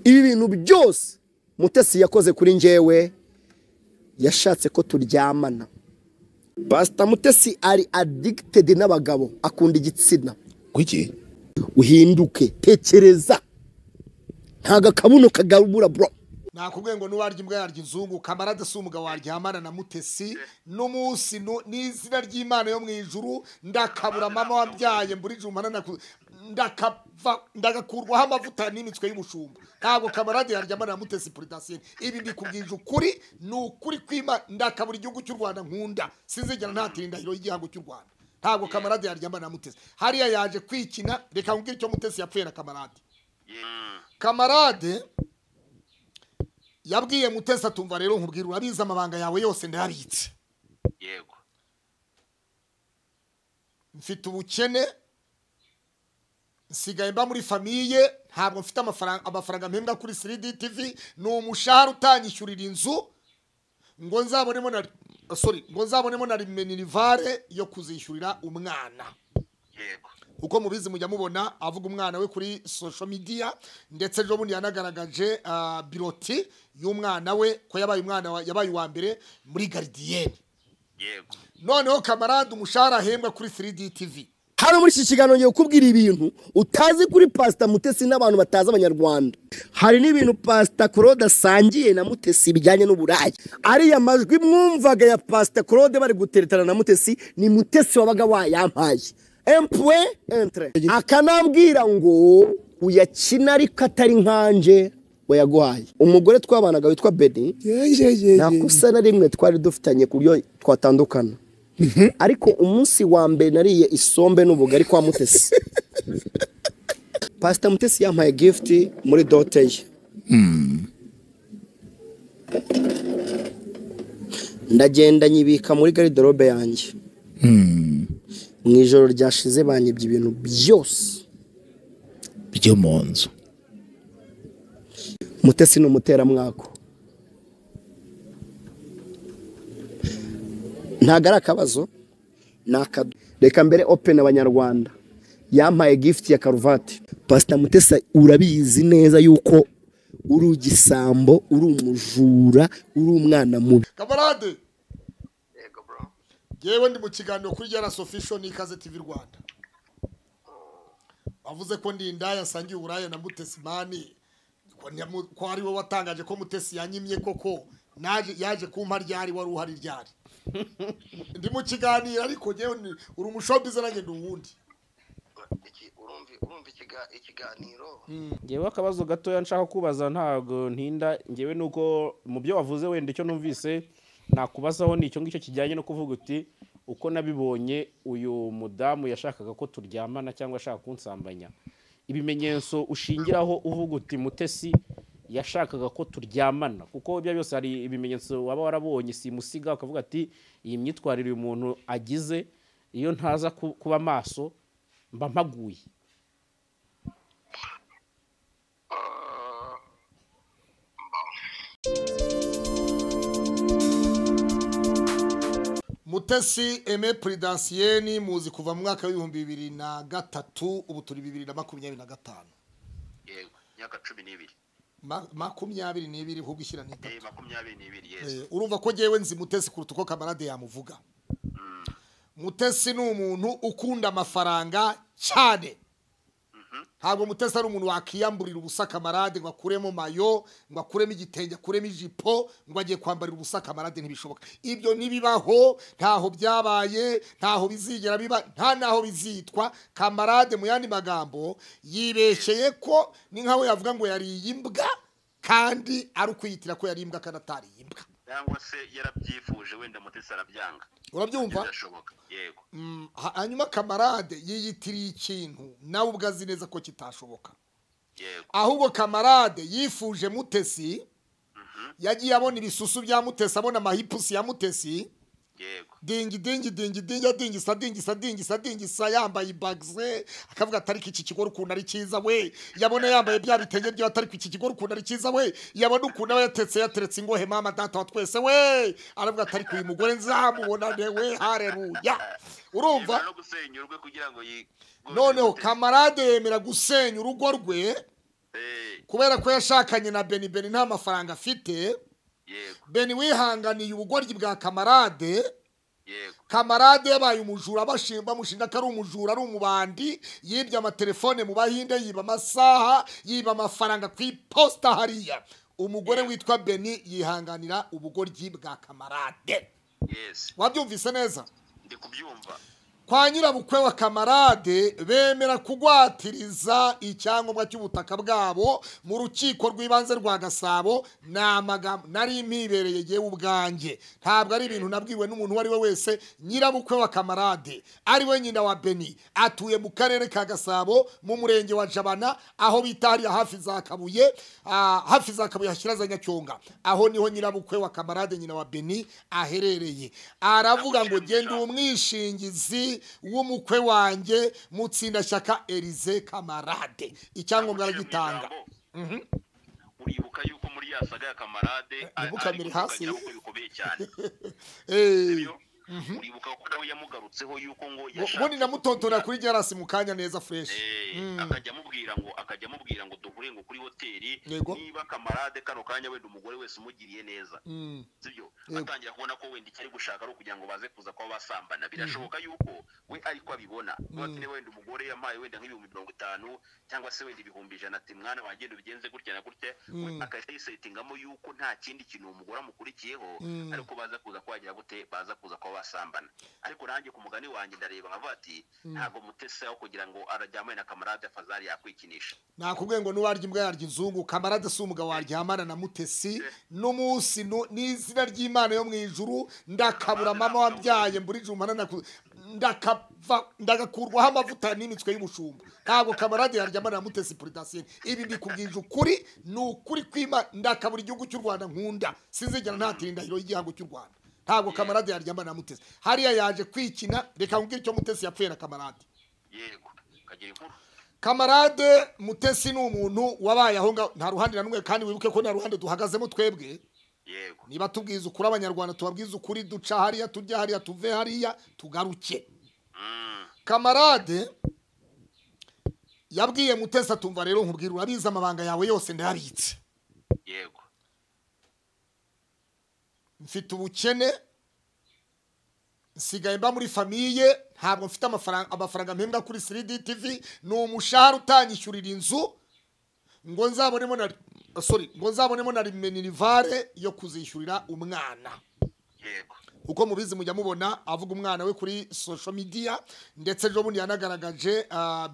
ibi bintu byose Mutesi yakoze kuri njyewe yashatse ko turyamana. Pastor Mutesi ari addicted n'abagabo, akunda igitsina. Kuki? Uhinduke, tekereza. Ntaga kabuno kagarubura bro. Nakubwiye ngo nuwarya imbwa yarya inzungu, Kamarade si umugabo waryamana na Mutesi n'umunsi n'izina ry'Imana yo mu ijuru ndakabura mama wabyaye mburi jumana ndagakurwaho amavuta n'imitswe y'umushumba. Ntabwo Kamarade yaryamana na Mutesi Prudentiel. Ibi mbikubwije ukuri, ni ukuri kwima ndakabura igihugu cy'u Rwanda nkunda. Sinzigera ntatira indahiro y'igihugu cy'u Rwanda. Ntabwo Kamarade yaryamana na Mutesi. Hariya yaje kwikina, reka nkubwire icyo Mutesi yapfuye na Kamarade. Kamarade yabwiye Mutesi atumva rero nkubwira urabiza amabanga yawe yose ndabitse. Yego. Mfite ubukene, nsigaye mba muri famiye, ntabwo mfite amafaranga mpembwa kuri 3D TV, ni umushahara utanyishyurira inzu, ngo nzabonemo na minerivare yo kuzishyurira umwana. Yego. Uko mubizi mujya mubona avuga umwana we kuri social media, ndetse ejo bundi yanagaragaje biroti y'umwana we ko yabaye uwa mbere muri Gardienne. Yego. Noneho Kamarade umushahara ahembwa kuri 3D TV. Hano muri iki kiganiro ngiye kukubwira ibintu utazi kuri Pastor Mutesi n'abantu batazi abanyarwanda. Hari n'ibintu Pastor Claude asangiye na Mutesi bijyanye n'uburayi. Ariya majwi mwumvaga ya Pastor Claude bari guteretana na Mutesi, ni Mutesi wabaga wayampaye. Empwe entre akanambwira ngo uyakina ariko atari nkanje wayaguhaye. Umugore twabanaga witwa Bedi nakusa na rimwe twari dufitanye kuryo twatandukana. Ariko umunsi wa mbere nariye isombe n'ubugari kwa Mutesi. Pastor Mutesi yampaye gift muri dote ye. Ndagenda nyibika muri garderobe yanjye. Mu ijoro ryashize banyibye ibintu byose byo mu nzu. Mutesi n'umutera mwako. Ntagara akabazo nakadu. Reka mbere open abanyarwanda. Yampaye gift ya karuvati. Pastor Mutesi urabizi neza yuko uri ugisambo, uri umujura, uri umwana mubi. Kamarade, Yego bro. yewe ndi mu kiganiro kuri Jaras Official n'Ikaze TV Rwanda. Avuze ko ndi indaya sangiye uburaya na Mutesi mani. Ko ari we watangaje ko Mutesi yanyimye koko. Yaje kumpa ryari wari uhari ryari. Ndi mu kiganiro ariko jewe uri umushobize nanjye nduwundi. Urumva ikiganiro. Ngewe akabazo gatoya nshaka kubaza ntago ntinda, ngewe nuko mu byo wavuze wenda icyo numvise nakubazaho ni icyo ngicyo kijyanye no kuvuga uti uko nabibonye uyu mudamu yashakaga ko turyamana cyangwa ashaka kunsambanya. Ibimenyetso ushingiraho uvuga uti Mutesi yashakaga ko turyamana, kuko ibyo byose hari ibimenyetso waba warabonye simusiga ukavuga ati iyi myitwarire uyu muntu agize iyo ntaza kuba maso mba mpaguye. Mutesi Aime Prudentiel muzi kuva mu mwaka wa 2003 ubu turi 2025. Yego, myaka 12. 22 ahubwo ishyira ni 3. 22 yes. Urumva ko jewe nzi Mutesi kuruta uko Kamarade yamuvuga. Mutesi ni umuntu ukunda amafaranga cyane. Ntabwo Mutesi ari umuntu wakiyamburira ubusa Kamarade ngo akuremo mayo, ngo akuremo igitenge, akuremo ijipo, ngo agiye kwambarira ubusa Kamarade ntibishoboka. Ibyo nibibaho, ntaho byabaye, ntaho bizigera biba, nta naho bizitwa. Kamarade mu yandi magambo yibesheye ko ni nkawe yavuga ngo yari imbwa kandi ari ukuyitira ko yari imbwa kandi atari imbwa. Cyangwa se yarabyifuje wenda Mutesi arabyanga. Urabyumva? Birashoboka. Yego. Hanyuma Kamarade yiyitiriye ikintu nawe ubwazi neza ko kitashoboka. Yego. Ahubwo Kamarade yifuje Mutesi, yagiye abona ibisusu bya Mutesi, abona amahipusi ya Mutesi. Yego. Dingisa yambaye bagze, akavuga atari iki kigo rukundo ari cyiza we. Yabona yambaye bya bitenge byo atari iki kigo rukundo ari cyiza we. Yabona ukuntu aba yateretse ingohe mama data wa twese we. Aravuga atari ku mugore nzamubona we, haleluya. Urumva? No gusenya urwe kugira ngo noneho Kamarade yemera gusenya urugo rwe. kubera ko yashakanye na Beni nta mafaranga afite. yego Beni wihanganiye ubugoryi bwa kamarade. yego Kamarade yabaye umujura bamushinja ko ari umujura ari umubandi, yibye amatelefone mu Bahinde, yiba amasaha, yiba amafaranga ku iposta hariya. Umugore witwa Beni yihanganira ubugoryi bwa kamarade. yes Wabyumvise neza? ndi kubyumva. Kwa nyirabukwe wa kamarade bemera kugwatiriza icyangombwa cy'ubutaka bwabo mu rukiko rw'ibanze rwa Gasabo. Nari impibereye yewe ubwanjye, ntabwo ari ibintu nabwiwe n'umuntu uwo ari we wese. Nyirabukwe wa kamarade ari we nyina wa Beni atuye mu karere ka Gasabo mu murenge wa Jabana, aho bita hariya hafi za Kabuye hashyira za Nyacyonga. Aho niho nyirabukwe wa kamarade nyina wa Beni aherereye. Aravuga ngo genda umwishingizi w'umukwe wanjye Mutsindashyaka Elize Kamarade. Icyangombwa aragitanga. Uribuka yuko muri ya saga ya kamarade Ntibukamire hasi. bikomeye cyane. Uribuka ko nawe yamugarutseho yuko ngo ubundi namutontora kuri Gerasi mu kanya neza fresh. akajya amubwira ngo duhure ngo kuri hoteli, niba kamarade kano kanya wenda umugore wese umugiriye neza, sibyo atangira kubona ko wenda icyo ari gushaka ari ukugira ngo baze kuza kuba basambana. Birashoboka yuko we ariko abibona ati wenda umugore yampaye wenda nk'ibihumbi 50 cyangwa se wenda ibihumbi 100, ati mwana wanjye bigenze gutya na gutya, akahita yisetingamo yuko nta kindi kintu umugore amukurikiyeho, ariko baza kuza kwagira gute, baza kuza kuba basambana. Ariko nanjye ku mugani wanjye ndareba nkavuga ati ntabwo Mutesi aho kugira ngo arajyamane na kamarade Fazari yakwikinisha. Nakubwiye ngo nuwarya imbwa yarya inzungu. Kamarade si umugabo waryamana na Mutesi n'umunsi n'izina ry'Imana yo mu ijuru. Ndakabura mama wabyaye mburi jumana ndagakurwaho amavuta n'imitswe y'umushumba. Ntabwo kamarade yaryamana na Mutesi Prudacien. Ibi mbikubwije ukuri, ni ukuri kw'Imana. Ndakabura igihugu cy'u Rwanda nkunda, sinzigera ntatira indahiro y'igihango cy'u Rwanda. Ntabwo kamarade yaryamana na Mutesi. Hariya yaje kwikina. Reka nkubwire icyo Mutesi yapfuye na kamarade. Yego kagira inkuru. Kamarade Mutesi ni umuntu wabaye aho ngaho, nta ruhande na rumwe, kandi wibuke ko nta ruhande duhagazemo twebwe. Yego Niba tubwiza ukuri abanyarwanda tubabwiza ukuri, duca hariya tujya hariya tuve hariya tugaruke. Kamarade yabwiye Mutesi atumva rero nkubwira, urabizi amabanga yawe yose ndayabitse. yego Mfite ubukene, nsigaye mba muri famiye, ntabwo mfite amafaranga mpembwa kuri 3D TV, ni umushahara utanyishyurira inzu ngo nzabonemo na minerivare yo kuzishyurira umwana. yego Uko mubizi mujya mubona avuga umwana we kuri social media, ndetse ejo bundi yanagaragaje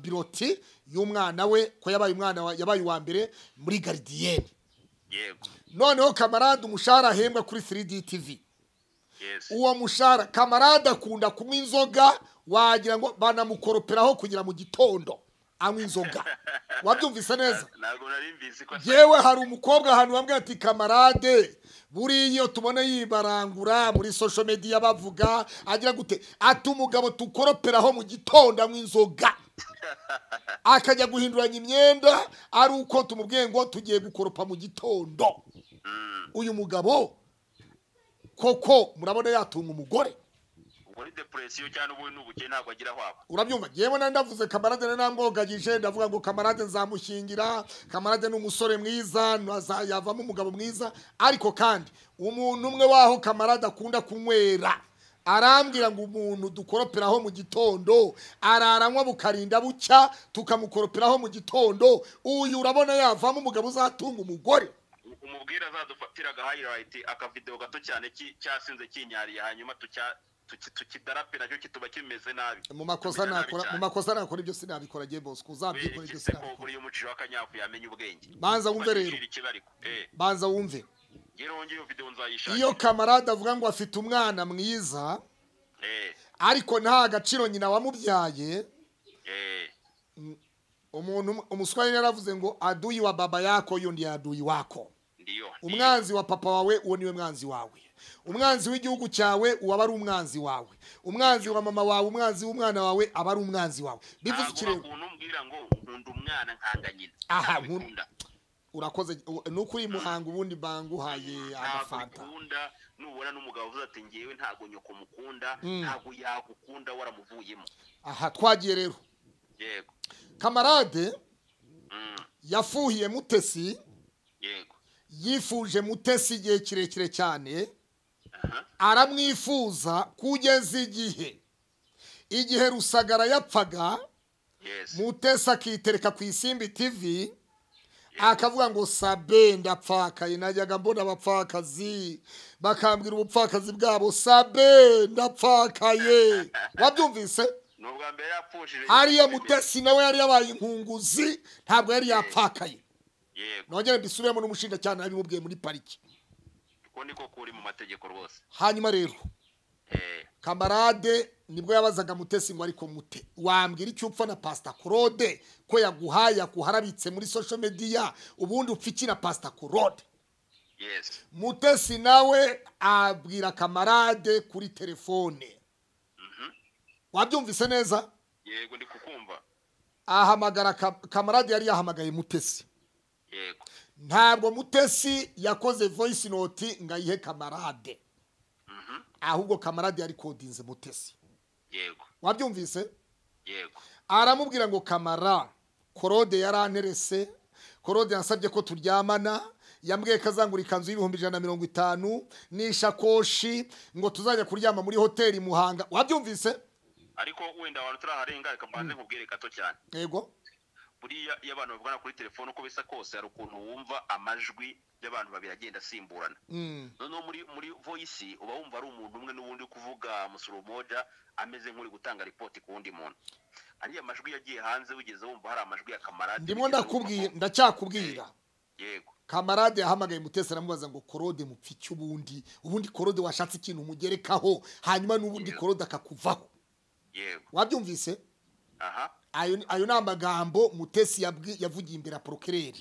biroti y'umwana we ko yabaye uwa mbere muri Gardienne. yego Noneho kamarade umushahara ahembwa kuri 3D TV, yes uwo mushahara kamarade akunda kunywa inzoga, wagira ngo banamukoroperaho kugira mu gitondo anywa inzoga. Wabyumvise neza? ntabwo nari mbizi ko Yewe hari umukobwa ahantu bambwiye ati kamarade buriya iyo tubona yibarangura muri social media bavuga agira gute, ati umugabo tukoroperaho mu gitondo anywa inzoga akajya guhinduranya imyenda ari uko tumubwiye ngo tugiye gukoropa mu gitondo. Uyu mugabo koko murabona yatunga umugore. muri depression cyane ubu n'ubukene ntabwo agira hwaba. Urabyumva? Yewe ndavuze kamarade namwogagije, ndavuga ngo kamarade nzamushyingira, kamarade ni umusore mwiza, yavamo umugabo mwiza. Ariko kandi umuntu umwe waho kamarade akunda kunywera arambwira ngo umuntu dukoroperaho mu gitondo araranywa bukarinda bucya, tukamukoroperaho mu gitondo, uyu urabona yavamo umugabo uzatunga umugore. Umubwira azadufatira highlight akavideo gato cyane cyasinze kinyariye, hanyuma tukidarape nacyo kituba kimeze nabi. Mu makosa nakora ibyo sinabikora giye boss, kuzabyikora ibyo sinabikora. Kuri umuciro w'akanyafu yamenye ubwenge. Banza wumve rero. Banza wumve. Iyo kamarade avuga ngo afite umwana mwiza, ariko nta agaciro nyina wamubyaye, umuswahili yaravuze ngo adui wa baba yako yo ndiye adui wako. Umwanzi wa papa wawe uwo niwe mwanzi wawe. Umwanzi w'igihugu cyawe uwa ari umwanzi wawe. Umwanzi wa mama wawe, umwanzi w'umwana wawe aba ari umwanzi wawe. Bivuze iki rero? Umbwira ngo nkunda umwana nkanga nyina. Aha nkunda. Urakoze nuko uri muhanga ubundi banguhaye agafanta. Nkunda nubona n'umugabo uvuze ati ngiyewe ntago nyoko mukunda, ntago yagukunda waramuvuyemo. Aha twagiye rero. Yego. Kamarade yafuhiye Mutesi yego yifuje Mutesi igihe kirekire cyane aramwifuza kugeza igihe Rusagara yapfaga Mutesi akitereka ku Isimbi TV akavuga ngo Sabe ndapfakaye najyaga mbona abapfakazi bakambwira ubupfakazi bwabo Sabe ndapfakaye wabyumvise nubwa mbere yapfushije hariya Mutesi nawe yari yabaye inkunguzi ntabwo yari yapfakaye yego nongere mbisubiremo n'umushinga cyane abimubwiye muri pariki ko niko kuri mu mategeko rwose hanyuma rero kamarade nibwo yabazaga Mutesi ngo ariko mute wambwira icyo upfa na Pastor Claude ko yaguhaye akuharabitse muri social media ubundi upfiki na Pastor Claude yes Mutesi nawe abwira kamarade kuri telefone wabyumvise neza yego ndi kukumva ahamagara kamarade yari yahamagaye Mutesi yego ntabwo Mutesi yakoze voice note ngayihe kamarade ahubwo kamarade yari kodinze Mutesi yego wabyumvise yego aramubwira ngo kamara Claude yaranterese Claude yansabye ko turyamana yambwiye kazangura ikanzu y'ibihumbi 150 n'ishakoshi ngo tuzajya kuryama muri hoteli Muhanga wabyumvise ariko wenda abantu turaharenga reka mbanze nkubwire gato cyane yego buriya iyo abantu bavugana kuri telefone uko bisa kose hari ukuntu wumva amajwi y'abantu babiri agenda asimburana noneho muri voice uba wumva ari umuntu umwe n'ubundi kuvuga musuru moja ameze nk'uri gutanga report ku wundi muntu ariya majwi yagiye hanze wigeze wumva hari amajwi ya kamarade ndimo ndacyakubwira yego kamarade yahamagaye Mutesi aramubaza ngo Claude mupfiki ubundi Claude washatse ikintu umugerekaho hanyuma n'ubundi Claude akakuvaho yego wabyumvise aha ayo namagambo Mutesi yavugiye imbere procureur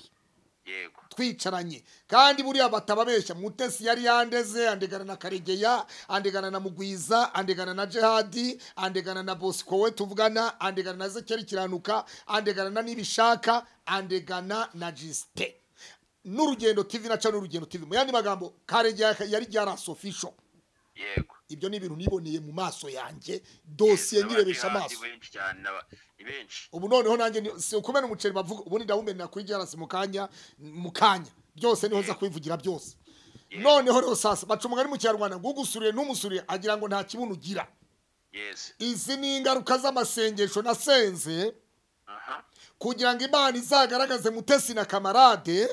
yego twicaranye kandi buriya batababeshya Mutesi yari yandeze andegana na Karegeya andegana na Mugwiza andegana na Jihadi andegana na Bosco we tuvugana andegana na Zekeri Kiranuka andegana na Nibishaka andegana na Jiste n'urugendo TV na Channel urugendo TV mu yandi magambo Karegeya yari ryaraso official yego ibyo ni ibintu niboneye mu maso yanjye dosiye nyirebesha amaso ubu noneho nanjye si ukumena umuceri bavuga ubundi ndawumenera kuri jarasi mukanya byose niho za kwivugira byose noneho rero sasa baca umugani mu Kinyarwanda ngo ugusuriye n'umusuriye agira ngo nta kibuno ugira izi ni ingaruka z'amasengesho nasenze kugira ngo Imana izagaragaze Mutesi na kamarade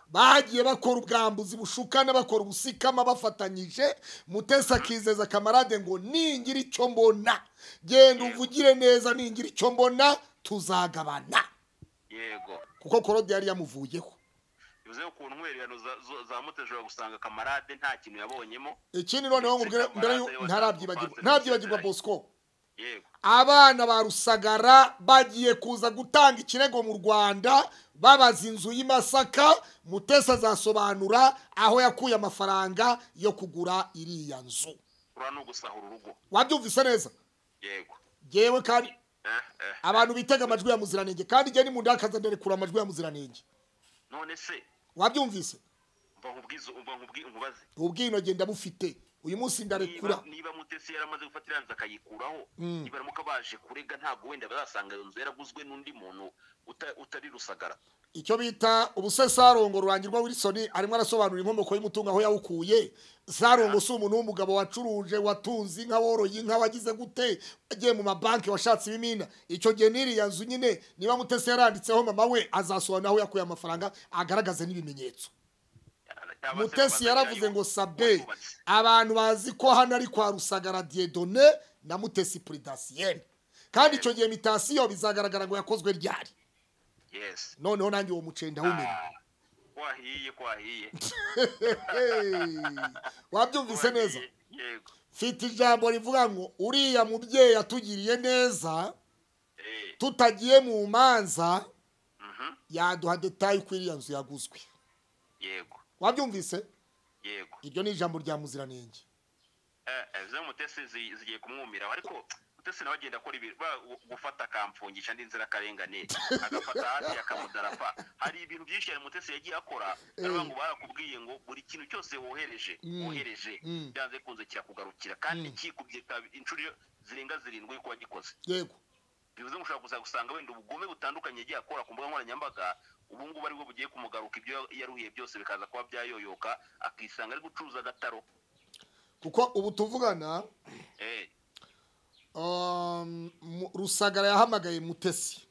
bagiye bakora ubwambuzi bushukana bakora ubusikama bafatanyije Mutesi akizeza kamarade ngo ningira icyo mbona genda uvugire neza ningira icyo mbona tuzagabana yego kuko Claude yari yamuvuyeho bivuze ukuntu nkwererano za Mutesi gusanga kamarade nta kintu yabonyemo ikindi noneho ngubwire mbere ntarabyibagirwa Bosco yego abana ba Rusagara bagiye kuza gutanga ikirego mu Rwanda babaza inzu y'Imasaka Mutesi azasobanura aho yakuye amafaranga yo kugura iriya nzu urano gusahura urugo wabyumvise neza yego yewe kandi abantu bitega amajwi ya Muziranenge kandi je ni mu ndakaza nderekura amajwi ya Muziranenge none se wabyumvise umva nkubaze ubwino genda bufite uyu munsi ndarekura niba Mutesi yaramaze gufatira nza kayikuraho niba ramuka baje kurega ntago wenda bazasanga iyo nzu yaraguzwe n'undi muntu utari Rusagara icyo bita ubusesarongo rurangirwa Wilson arimo arasobanura inkomoko y'umutungo aho yawukuye sarongo si umuntu w'umugabo wacuruje watunze inka woroye inka wagize gute agiye mu mabanki washatse ibimina icyo gihe niriya nzu nyine niba Mutesi yaranditseho mama we azasobanura aho yakuye amafaranga agaragaze n'ibimenyetso Mutesi yaravuze ngo Sabe abantu bazi ko hano ari kwa Rusagara Dieudonné na Mutesi Prudentiel kandi icyo gihe mitasiyo bizagaragara ngo yakozwe ryari yes noneho nanjye uwo mucenda wumenya kwahiye wabyumvise neza yego fite ijambo rivuga ngo uriya mubyeyi atugiriye neza tutagiye mu manza yaduha detail kwiriya nzu yaguzwe yego wabyumvise yego ibyo ni ijambo rya Muziranenge zo Mutesi zigiye kumwumira ariko Mutesi nawe agenda akora gufata akamfungisha n'inzira karengane agafata hasi akamudarapa hari ibintu byinshi cyane Mutesi yagiye akora ariko ngo barakubwiye ngo buri kintu cyose wohereje byanze kunze kirakugarukira kandi kikubye inshuro zirenga 7 ko wagikoze yego bivuze ngo ushobora gusanga wenda ubugome butandukanye yagiye akora ku mbuga nkoranyambaga ubu ngubu ari bwo bugiye kumugaruka ibyo yaruhiye byose bikaza kuba byayoyoka akisanga ari gucuruza agataro kuko ubu tuvugana Rusagara yahamagaye Mutesi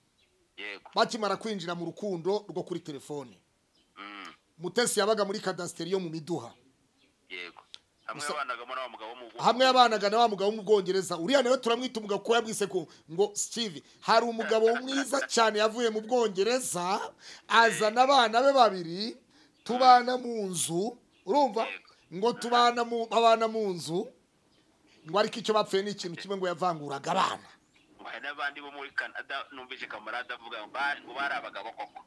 yego bakimara kwinjira mu rukundo rwo kuri telefone Mutesi yabaga muri kadasiteri yo mu Miduha yego hamwe yabanaga na wa mugabo wo mu Bwongereza uriya nawe turamwita umugabo ko yabwise ko ngo Steve hari umugabo mwiza cyane yavuye mu Bwongereza azana abana be babiri tubana mu nzu urumva ngo abana mu nzu ngo ariko icyo bapfuye ni ikintu kimwe ngo yavanguraga abana n'abandi bo muri Canada numvise kamarade avuga ngo bari abagabo koko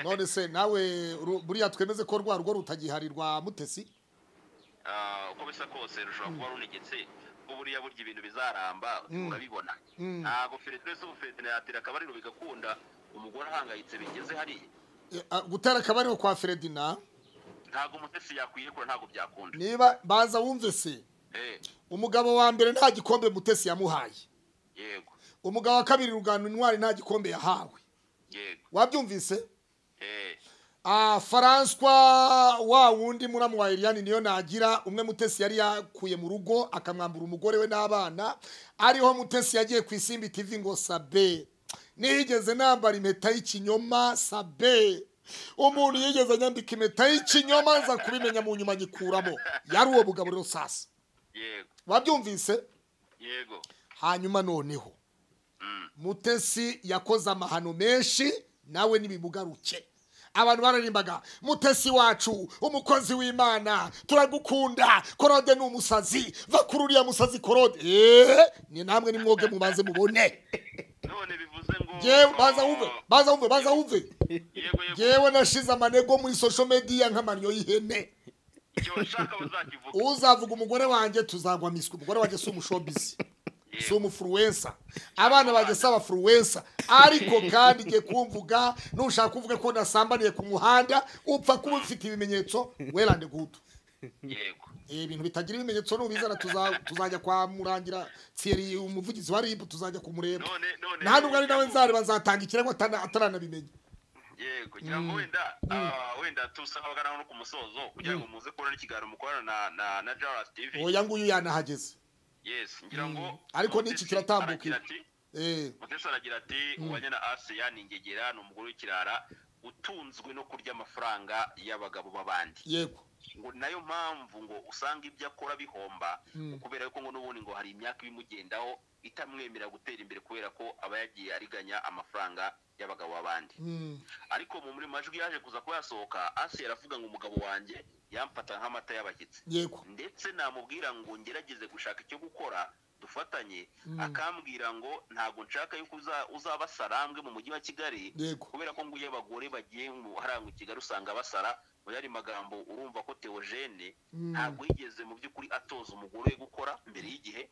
none se nawe buriya twemeze ko rwa rugo rutagiharirwa Mutesi uko bisa kose rushobora kuba runegetse ko buriya burya ibintu bizaramba urabibona ntabwo Ferdinand Ferdinand yatira akabariro bigakunda umugore ahangayitse bigeze hariya gutera akabariro kwa Ferdinand ntabwo Mutesi yakwiyekura ntabwo byakunda niba baza wumve se umugabo wa mbere nta gikombe Mutesi yamuhaye yego umugabo wa kabiri Rugano Intwari nta gikombe yahawe yego wabyumvise François wa wundi muramu wa Eliane niyo nagira umwe Mutesi yari yakuye mu rugo akamwambura umugore we n'abana ariho Mutesi yagiye ku Isimbi TV ngo Sabe nigeze nambara impeta y'ikinyoma Sabe umuntu yigeze nyambika impeta y'ikinyoma nza kubimenya mu nyuma nyikuramo yari uwo bugabo rero sasa yego wabyumvise yego hanyuma noneho Mutesi yakoze amahano menshi nawe nibimugaruke abantu bararimbaga Mutesi wacu umukozi w'Imana turagukunda Korode n'umusazi vakururiya musazi Korode ni namwe nimwoge mubanze mubone none bivuze ngo baza wumve yewe nashize amanego muri social media nk'amanyo y'ihene uzavuga umugore wanjye tuzagwa miswe umugore wanjye si umushowbiz si umufluencer abana banjye saba influencer ariko kandi ngiye kumvuga nushaka kuvuga ko nasambaniye ku muhanda upfa kuba ufite ibimenyetso well and good yego ibintu bitagira ibimenyetso n'ubizana tuzajya kwa Murangira Thierry umuvugizi wa RIB tuzajya kumureba nta nubwo ari nawe nzareba nzatanga ikirego ataranabimenya yego cyangwa wenda tusabagana no ku musozo kugira ngo muze kubona ikiganiro mukorana na Jaras TV oya nguyu yanahageze yes ngira ngo ariko niki kiratambuka Mutesi aragira ati uwanye na Asia ningegera n'umugore w'ikirara utunzwe no kurya amafaranga y'abagabo babandi yego ngo nayo mpamvu ngo usanga ibyo akora bihomba kubera ko ngo n'ubundi ngo hari imyaka ibimugendaho itamwemera gutera imbere kubera ko aba yagiye ariganya amafaranga y'abagabo babandi ariko mu muri majwi yaje kuza ko yasohoka Asia aravuga ngo umugabo wanjye yamfata nk'amata y'abashyitsi yego ndetse namubwira ngo ngerageze gushaka icyo gukora dufatanye akambwira ngo ntago nshaka yuko uzaba sarambwe mu mujyi wa Kigali kubera ko nguye abagore bagiye harangwa Kigali usanga basara mu yari magambo urumva ko Theogene ntago yigeze mu by'ukuri atoza umugore we gukora mbere y'igihe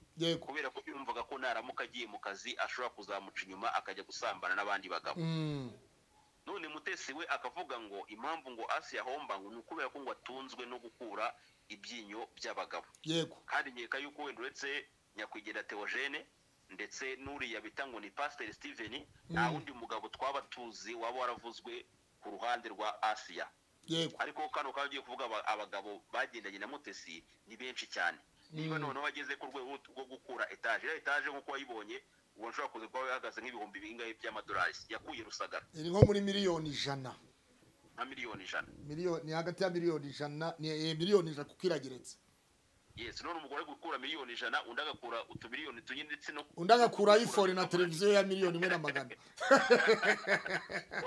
kubera ko yumvaga ko naramuka agiye mu kazi ashobora kuzamuca inyuma akajya gusambana n'abandi bagabo none Mutesi we akavuga ngo impamvu ngo Asia yahomba ngo nukubera ko ngo atunzwe no gukura ibyinyo by'abagabo yego kandi nkeka yuko wenda uretse nyakwigira Theogene ndetse n'uriya bita ngo ni Pastor Steven nta wundi mugabo twaba tuzi waba waravuzwe ku ruhande rwa Asia yego ariko kano kagiye kuvuga abagabo bagendanye na Mutesi ni benshi cyane niba noneho bageze ku rwego rwo gukura etage nk'uko wayibonye ubu nshobora kuza kuba yahagaze nk'ibihumbi bingahe by'amadolari yakuye Rusagara iri nko muri miliyoni 100 nka miliyoni 100 miliyoni hagati ya miliyoni 100 ni miliyoni 100 kukirageretse yes none umugore gukura miliyoni 100 undi agakura utumiliyoni tunyi ndetse no undi agakura iPhone na televiziyo ya miliyoni 1.5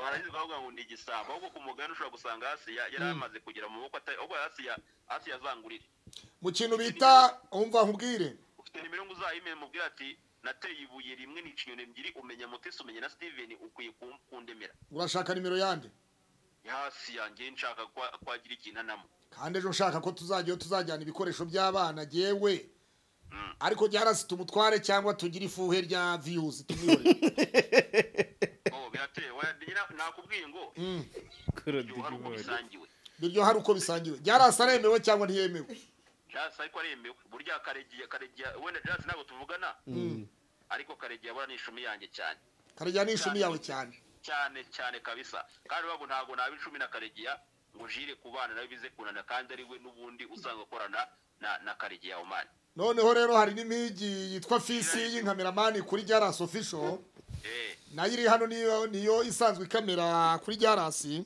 waragize kuvuga ngo ni igisamba ahubwo ku mugani ushobora gusanga Asia yari amaze kugera mu boko ahubwo Asia azangurire mu kintu bita umva nkubwire ufite nimero ngo uzayimeye mubwira ati nateye ibuye rimwe n'ikinyoni ebyiri umenya Mutesi umenya na Steven ukwiye kundemera urashaka nimero yande yasi yanjye nshaka kwagira ikintu namo kandi ejo nshaka ko tuzajyana ibikoresho by'abana jewe ariko ryarasi tumutware cyangwa tugira ifuhe rya views tumwore biratewe nakubwiye ngo biryo hari uko bisangiwe ryarasi aremewe cyangwa ntiyemewe ryarasi ariko aremewe burya karegiye wenda ryarasi ntabwo tuvugana ariko karegiye abona n'ishumi yanjye cyane karegiye n'ishumi yawe cyane cyane kabisa kandi babu ntago nabi 10 na Karegeya ngo jire kubana nawe bize kunana kandi ari we nubundi usanga ukorana na Karegeya Omani. Noneho rero hari n'imigi yitwa Fisi y'inkameramani kuri Jaras official nayo iri hano niyo isanzwe ikamera kuri Jaras. Yego.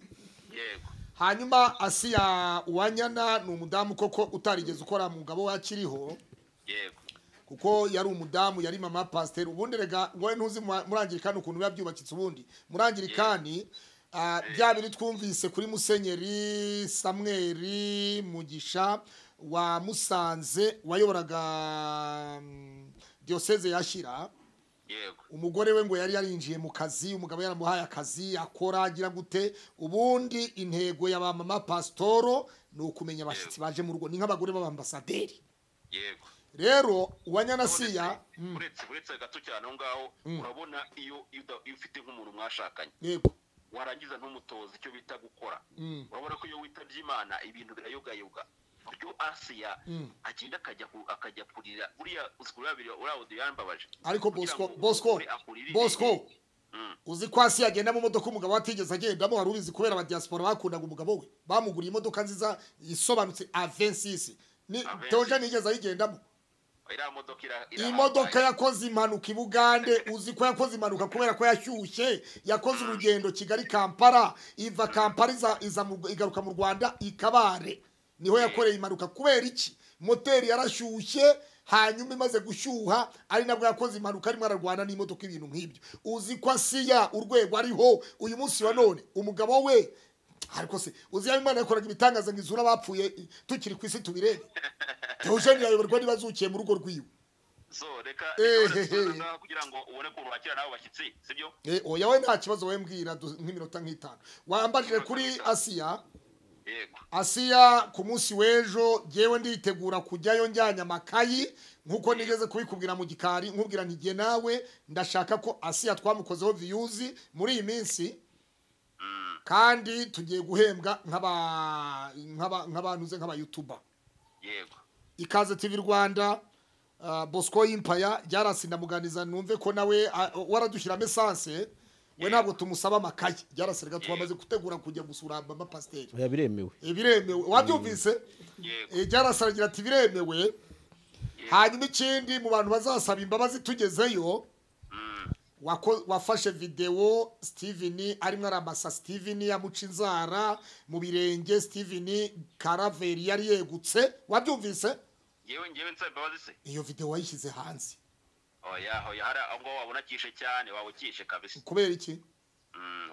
Hanyuma Asiya Uwanyana ni umudamu koko utarigeze ukora mugabo wakiriho. Yego. Kuko yari umudamu yari mama pasteur ubundi rega ngoye ntuzi murangirikana ukuntu yabyubakitse ubundi murangirikani byabiri twumvise kuri Musenyeri Samuel Mugisha wa Musanze wayoboraga diocese yashira. Yego. Umugore we ngo yari yarinjiye mu kazi umugabo yaramuhaye akazi akora agira gute ubundi intego ya mama pastoro ni ukumenya abashitsi baje mu rugo ni nk'abagore b'abambasaderi. Yego. Rero Uwanyana Asiya uretse gato cyane aho ngaho urabona iyo ufite nk'umuntu mwashakanye. Yego. Warangiza ntumutoza icyo bita gukora. Urabona ko iyo witavye Imana ibintu birayogayoga. Buryo Asiya agenda akajya kurira uriya usikurabira urawo yambabaje. Ariko Bosco uzi ko Asiya agenda mu modoka umugabo watigeze agendamo wari ubizi kubera aba diaspora bakundaga umugabo we bamuguriye imodoka nziza isobanutse A26 ni Toja nigeze ayigendamo. Imodoka yakoze impanuka ibugande uzi ko yakoze impanuka kubera ko yashyushye yakoze urugendo Kigali Kampala iva Kampala igaruka mu Rwanda ikabare niho yakoreye impanuka kubera iki moteri yarashyushye hanyuma imaze gushyuha ari nabwo yakoze impanuka arimo ararwana n'imodoka ibintu nk'ibyo. Uzi ko Asiya urwego ariho uyu munsi wa none umugabo we ariko se uzi Imana yakoraga ibitangaza ngizura bapfuye tukiri ku isi tubirebe. Eugene yayoborwa nibazukiye mu rugo rwiwe. So reka kugira ngo ubone ko bakira nawe bashyitsi sibyo? Oya we nta kibazo we mbwira nk'iminota nk'itanu. Wambajije kuri Asiya. Yego. Asiya ku munsi wejo jewe nditegura kujyayo njyanya amakayi nkuko nigeze kubikubwira mu gikari nkubwira ntigiye nawe ndashaka ko Asiya twamukozeho views muri iyi minsi. Kandi tugiye guhembwa nk'abantu nk'aba YouTuber. Yego. Ikaze TV Rwanda Bosco Impaya Jaras ndamuganiza numve ko nawe waradushyira message we ntabwo tumusaba amakayi Jaras rega twamaze gutegura kujya gusura mama pasteur. Biremewe. Biremewe wabyumvise? Jaras aragira ati biremewe. Hanyuma ikindi mu bantu bazasaba imbabazi tugezeyo wafashe video Steven arimo aramasa Steven yamuca inzara mu birenge Steven Caraveri yari yegutse wabyumvise? Ngewe nsababazi se iyo video wayishyize hanze. Oya hari ngo wabonakishe cyane wabukishe kabisa. Kubera iki?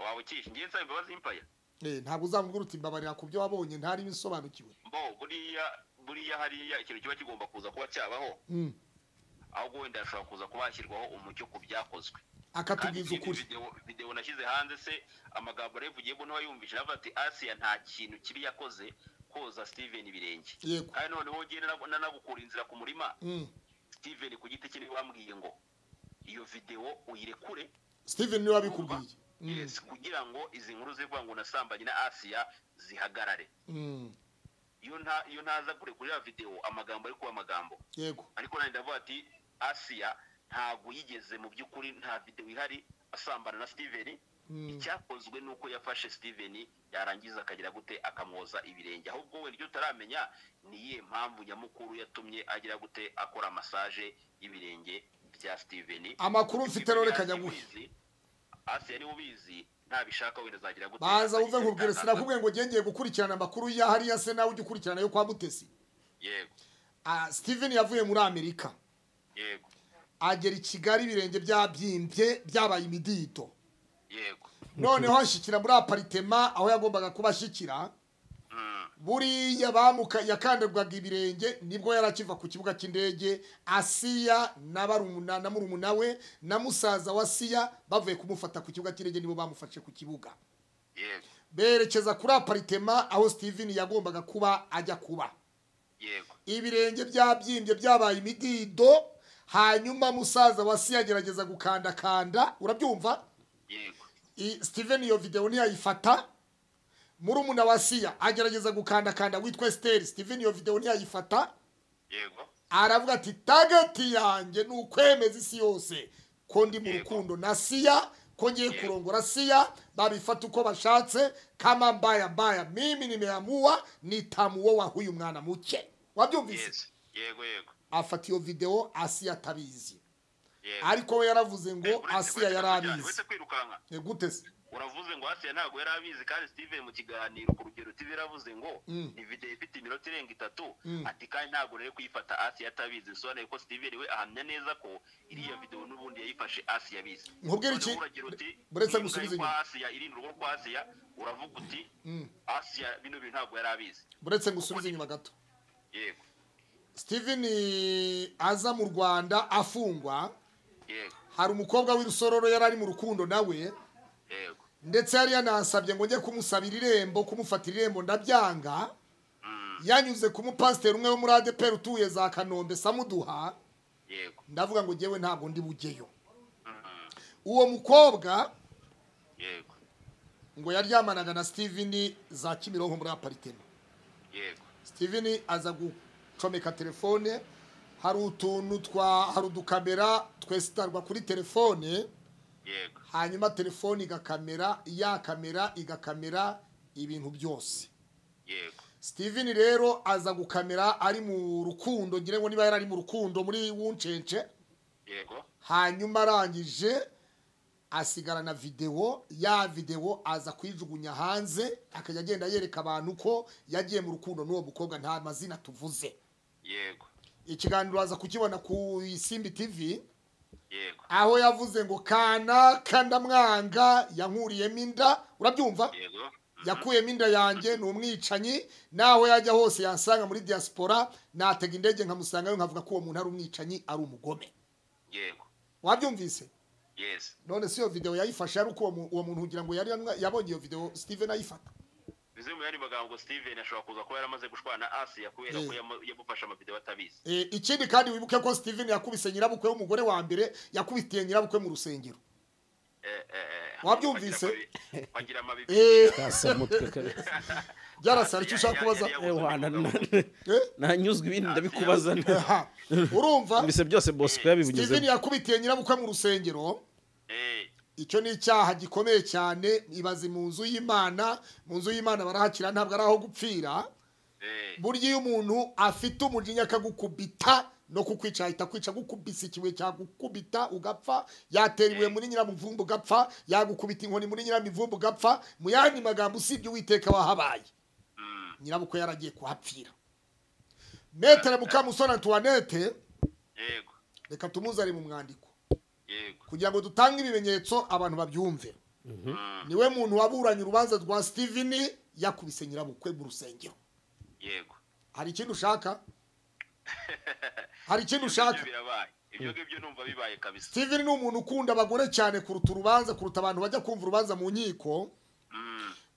Wabukishe ngiye nsababazi Impaya. Ntabwo uzambwira uti mbabarira ku byo wabonye ntari bisobanukiwe. Buriya hariya ikintu kiba kigomba kuza kuba cyabaho. Ahubwo wenda ashobora kuza kubashyirwaho umucyo ku byakozwe. Akatubwiza ukuri. Video nashyize hanze se amagambo revugiye bo ntawayumvise avuga Asiya nta kintu kibi yakoze koza Steven ibirenge. Kandi noneho ngenda nagukura inzira ku murima. Steven ku giti kiri wambwiye ngo iyo video uyirekure. Steven niwe wabikubwiye. Yes, kugira ngo izi nkuru zivuga ngo nasambanye na Asiya zihagarare. Iyo ntaza kurekurira video amagambo ari kuba amagambo. Yego. Ariko nandi ndavuga ati Asiya ntago yigeze mu byukuri nta video ihari asambana na Steven. Icyakozwe nuko yafashe Steven yarangiza akagira gute akamwoza ibirenge. Ahubwo we ryo taramenya niye mpamvu nyamukuru yatumye agira gute akora massage y'ibirenge bya Steven. Amakuru mfite rero kajya guhi. Asiya ni ubizi ntabishaka wenda zagira gute. Baza uve nkubwire sinakubwiye ngo ngengeye gukurikirana amakuru ya hariya se nawe ujye ukurikirana yo kwa Mutesi. Yego. Steven yavuye muri Amerika. Yego. Agera i Kigali ibirenge byabyimbye byabaye imidito. Yego. Noneho ashikira muri apartment aho yagombaga kubashikira. Buriya bamuka yakanderwaga ibirenge nibwo yarakiva ku kibuga cy'indege. Asiya n'abarumuna na murumuna we na musaza wa Asiya bavuye kumufata ku kibuga cy'indege nibo bamufashe ku kibuga. Yego. Berekeza kuri apartment aho Steven yagombaga kuba ajya kuba. Yego. Ibirenge byabyimbye byabaye imidido. Hanyuma musaza wa Asiya agerageza gukanda urabyumva? Yego. Steven iyo video ntiyayifata. Murumuna wa Asiya agerageza gukanda witwa Esther. Steven iyo video ntiyayifata. Yego. Aravuga ati target yanjye nukwemeza isi yose ko ndi mu rukundo na Asiya ko ngiye kurongora Asia, babifata uko bashatse, kama mbaya mimi nimeamua nitamuoa huyu mwana muke. Wabyumvise? Yego. Afata iyo video Asia atabizi. Ariko we yaravuze ngo Asia yarabizi. Gute se? Uravuze ngo Asia ntago yarabizi, kandi Steven mu kiganiro ku rugero TV yaravuze ngo ni video ifite iminota irenga 3 ati kandi ntago rero kuyifata Asia atabizi. Bisobanuye ko Steven we ahamya neza ko iriya video n'ubundi yayifashe Asia abizi. Nkubwira iki? Buretse gusubiza inyuma Asia irindi rugo kwa Asia, uravuga uti Asia bino bintu ntago yarabizi. Buretse gusubiza inyuma gato. Yego. Steven aza mu Rwanda afungwa. Yego. Hari umukobwa w'Irusororo yarari mu rukundo nawe. Yego. Ndetse yari yanasabye ngo njye kumusabira irembo, kumufatira irembo ndabyanga. Yanyuze ku mupasiteri umwe wo muri ADPR utuye za Kanombe Samuduha. Yego. Ndavuga ngo jewe ntabwo ndi bugeyo. Uwo mukobwa yego ngo yaryamanaga na Steven za Kimironko muri apartment. Yego. Steven aza gucomeka telefone, hari udukamera twesitarwa kuri telefone. Yego. Hanyuma telefone igakamera ibintu byose. Yego. Steven rero aza gukamera ari mu rukundo, ngire ngo niba yari ari mu rukundo muri Wuncence. Yego. Hanyuma arangije asigarana video, ya video aza kwijugunya hanze, akajya agenda yereka abantu ko yagiye mu rukundo n'uwo mukobwa nta mazina tuvuze. Yego. Ikiganiro aza kukibona ku Isimbi TV. Yego. Aho yavuze ngo kana ndamwanga, yankuriyemo inda, urabyumva? Yego. Yakuyemo inda yanjye, ni umwicanyi, naho yajya hose yansanga muri diaspora, natega indege nkamusanga yo nkavuga ko uwo muntu ari umwicanyi, ari umugome. Yego. Wabyumvise? Yes. None si yo video yayifashe ari uko uwo muntu ugira ngo yari yabonye iyo video Steven ayifata. Bize mu yari magambo Steven ashobora kuza ko yaramaze gushwana Asia kubera ko yamufasha amavideo atabizi. Ikindi kandi wibuke ko Steven yakubise nyirabukwe w'umugore wa mbere, yakubitiye nyirabukwe mu rusengero. Wabyumvise? Bagira amabibi. Kasa mutwe kabisa. Byarasa icyo ushaka kubaza. Nanyuzwe ibindi ndabikubaza. Urumva? Bise byose Bosco yabivugize. Steven yakubitiye nyirabukwe mu rusengero. Icyo ni icyaha gikomeye cyane, ibaze mu nzu y'Imana, mu nzu y'Imana barahakira ntabwo ari aho gupfira. Burya iyo umuntu afite umujinya akagukubita no kukwica ahita kwica, gukubisa ikibuye cyagukubita ugapfa, yateriwe muri nyiramuvumbu ugapfa, yagukubita inkoni muri nyiramivumbu ugapfa, mu yandi magambo usibye Uwiteka wahabaye. Nyirabukwe yaragiye kuhapfira. Metere Mukamusoni Antoinette, yego, reka tumuzare mu mwandiko. Yego. Kugira ngo dutange ibimenyetso abantu babyumve. Niwe muntu waburanye urubanza rwa Steven yakubise nyirabukwe mu rusengero. Yego. Hari ikintu ushaka? Hari ikintu ushaka? Ibyo ngibyo numva bibaye kabisa. Steven ni umuntu ukunda abagore cyane kuruta urubanza, kuruta abantu bajya kumva urubanza mu nkiko.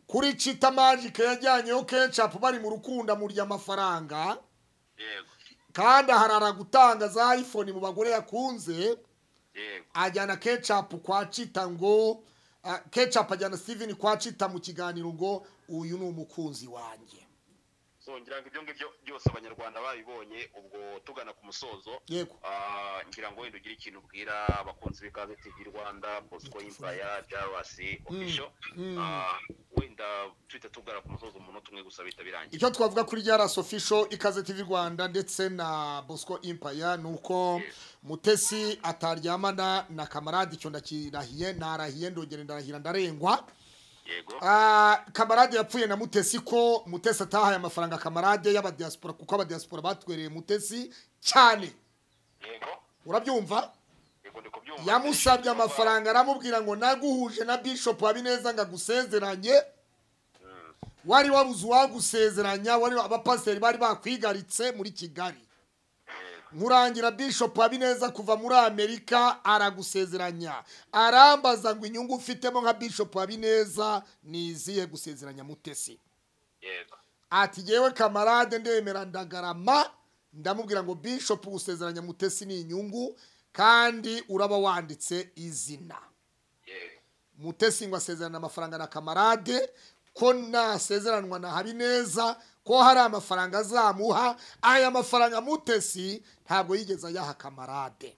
Kuri Chita Magic yajyanyeho Ketchup bari mu rukundo amurya amafaranga. Yego. Kandi harara gutanga za iPhone mu bagore yakunze. Yego. Ajyana Ketchup kwa Chita ngo Ketchup ajyana Steven kwa Chita mu kiganiro ngo uyu ni umukunzi wanjye. Ngira ngo ibyo ngibyo byose abanyarwanda babibonye, ubwo tugana ku musozo. Yego. Ngira ngo wenda ugire ikintu ubwira abakunzi b'Ikaze TV Rwanda, Bosco Impaya, Jarwasi official. Wenda twite tugana ku musozo umuntu umwe gusa bita birangiye. Icyo twavuga kuri Jarwasi official, Ikaze TV Rwanda ndetse na Bosco Impaya nuko Mutesi ataryamana na kamarade, icyo ndakirahiye, narahiye ndongera ndarahira ndarengwa. Yego. Kamarade yapfuye na Mutesi ko Mutesi atahaye amafaranga kamarade y'abadiaspora, kuko abadiaspora batwereye Mutesi cyane. Yego. Urabyumva? Yego ndikubyumva. Yamusabye amafaranga, aramubwira ngo naguhuje na Bishop Habineza ngagusezeranye. Wari wabuze wagusezeranya, wari abapasiteri bari bakwigaritse muri Kigali. Nkurangira Bishop Habineza kuva muri Amerika aragusezeranya. Arambaza ngo inyungu ufitemo nka Bishop Habineza niziye gusezeranya Mutesi. Yego. Ati jewe kamarade ndemera ndagarama, ndamubwira ngo Bishop gusezeranya Mutesi ni inyungu kandi uraba wanditse izina. Yego. Mutesi ngo asezerana amafaranga na kamarade, ko nasezeranwa na Habineza ko hari amafaranga azamuha. Aya mafaranga Mutesi ntabwo yigeze ayaha kamarade.